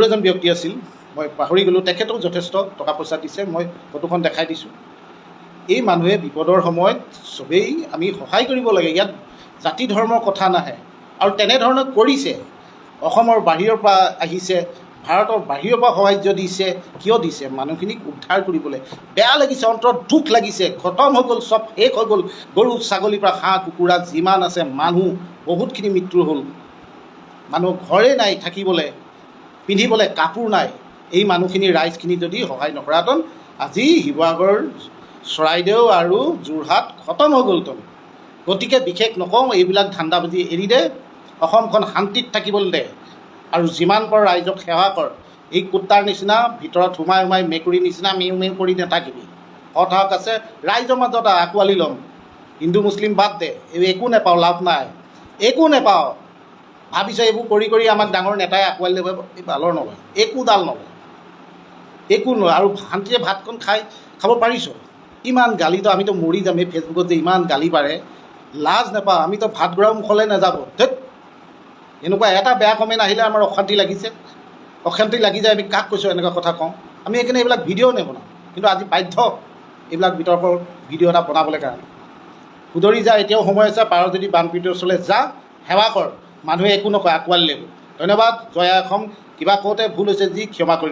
এজন ব্যক্তি আছিল, মই পাহৰি গ'লোঁ, তেখেতেও যথেষ্ট টকা পইচা দিছে, মই ফটোখন দেখাই দিছোঁ। এই মানুহে বিপদৰ সময়ত চবেই আমি সহায় কৰিব লাগে, ইয়াত জাতি ধৰ্মৰ কথা নাহে। আৰু তেনেধৰণে কৰিছে। অসমৰ বাহিৰৰ পৰা আহিছে, ভাৰতৰ বাহিৰৰ পৰা সাহায্য দিছে, কিয় দিছে? মানুহখিনিক উদ্ধাৰ কৰিবলৈ। বেয়া লাগিছে, অন্তৰত দুখ লাগিছে। খতম হৈ গ'ল, চব শেষ হৈ গ'ল। গৰু ছাগলীৰ পৰা হাঁহ কুকুৰা যিমান আছে, মানুহ বহুতখিনি মৃত্যু হ'ল। মানুহ ঘৰেই নাই থাকিবলৈ, পিন্ধিবলৈ কাপোৰ নাই। এই মানুহখিনি ৰাইজখিনি যদি সহায় নকৰাহেঁতেন আজি শিৱসাগৰ, চৰাইদেউ আৰু যোৰহাট খতম হৈ গ'লহেঁতেন। গতিকে বিশেষ নকওঁ, এইবিলাক ধান্দাবাজি এৰি দে, অসমখন শান্তিত থাকিবলৈ দে, আৰু যিমান পাৰ ৰাইজক সেৱা কৰ। এই কুত্তাৰ নিচিনা ভিতৰত সোমাই সোমাই মেকুৰীৰ নিচিনা মেও মেও কৰি নাথাকিবি। হঠাৎ আছে ৰাইজৰ মাজত আঁকোৱালি ল'ম। হিন্দু মুছলিম বাদ দে, এই একো নেপাওঁ, লাভ নাই, একো নেপাওঁ। ভাবিছ এইবোৰ কৰি কৰি আমাক ডাঙৰ নেতাই আঁকোৱালি ল'ব, এই বালৰ নলয়, একোডাল নলয়, একো নলয়। আৰু শান্তিৰে ভাতখন খাব পাৰিছ? ইমান গালিতো, আমিতো মৰি যাম। এই ফেচবুকত যে ইমান গালি পাৰে, লাজ নাপাওঁ। আমিতো ভাত গড়াও মুখলৈ নাযাব। ধেত, এনেকুৱা এটা বেয়া কমেণ্ট আহিলে আমাৰ অশান্তি লাগিছে, অশান্তি লাগি যায়। আমি কাক কৈছোঁ এনেকুৱা কথা কওঁ? আমি সেইকাৰণে এইবিলাক ভিডিঅ' নবনাওঁ, কিন্তু আজি বাধ্য এইবিলাক বিতৰ্কৰ ভিডিঅ' এটা বনাবলৈ কাৰণে। শুধৰি যা, এতিয়াও সময় আছে। পাৰ যদি বানপীড়িতৰ ওচৰলৈ যা, সেৱা কৰ। মানুহে একো নকয়, আঁকোৱালি ল'ব। ধন্যবাদ। জয় অসম। কিবা কওঁতে ভুল হৈছে যি ক্ষমা কৰি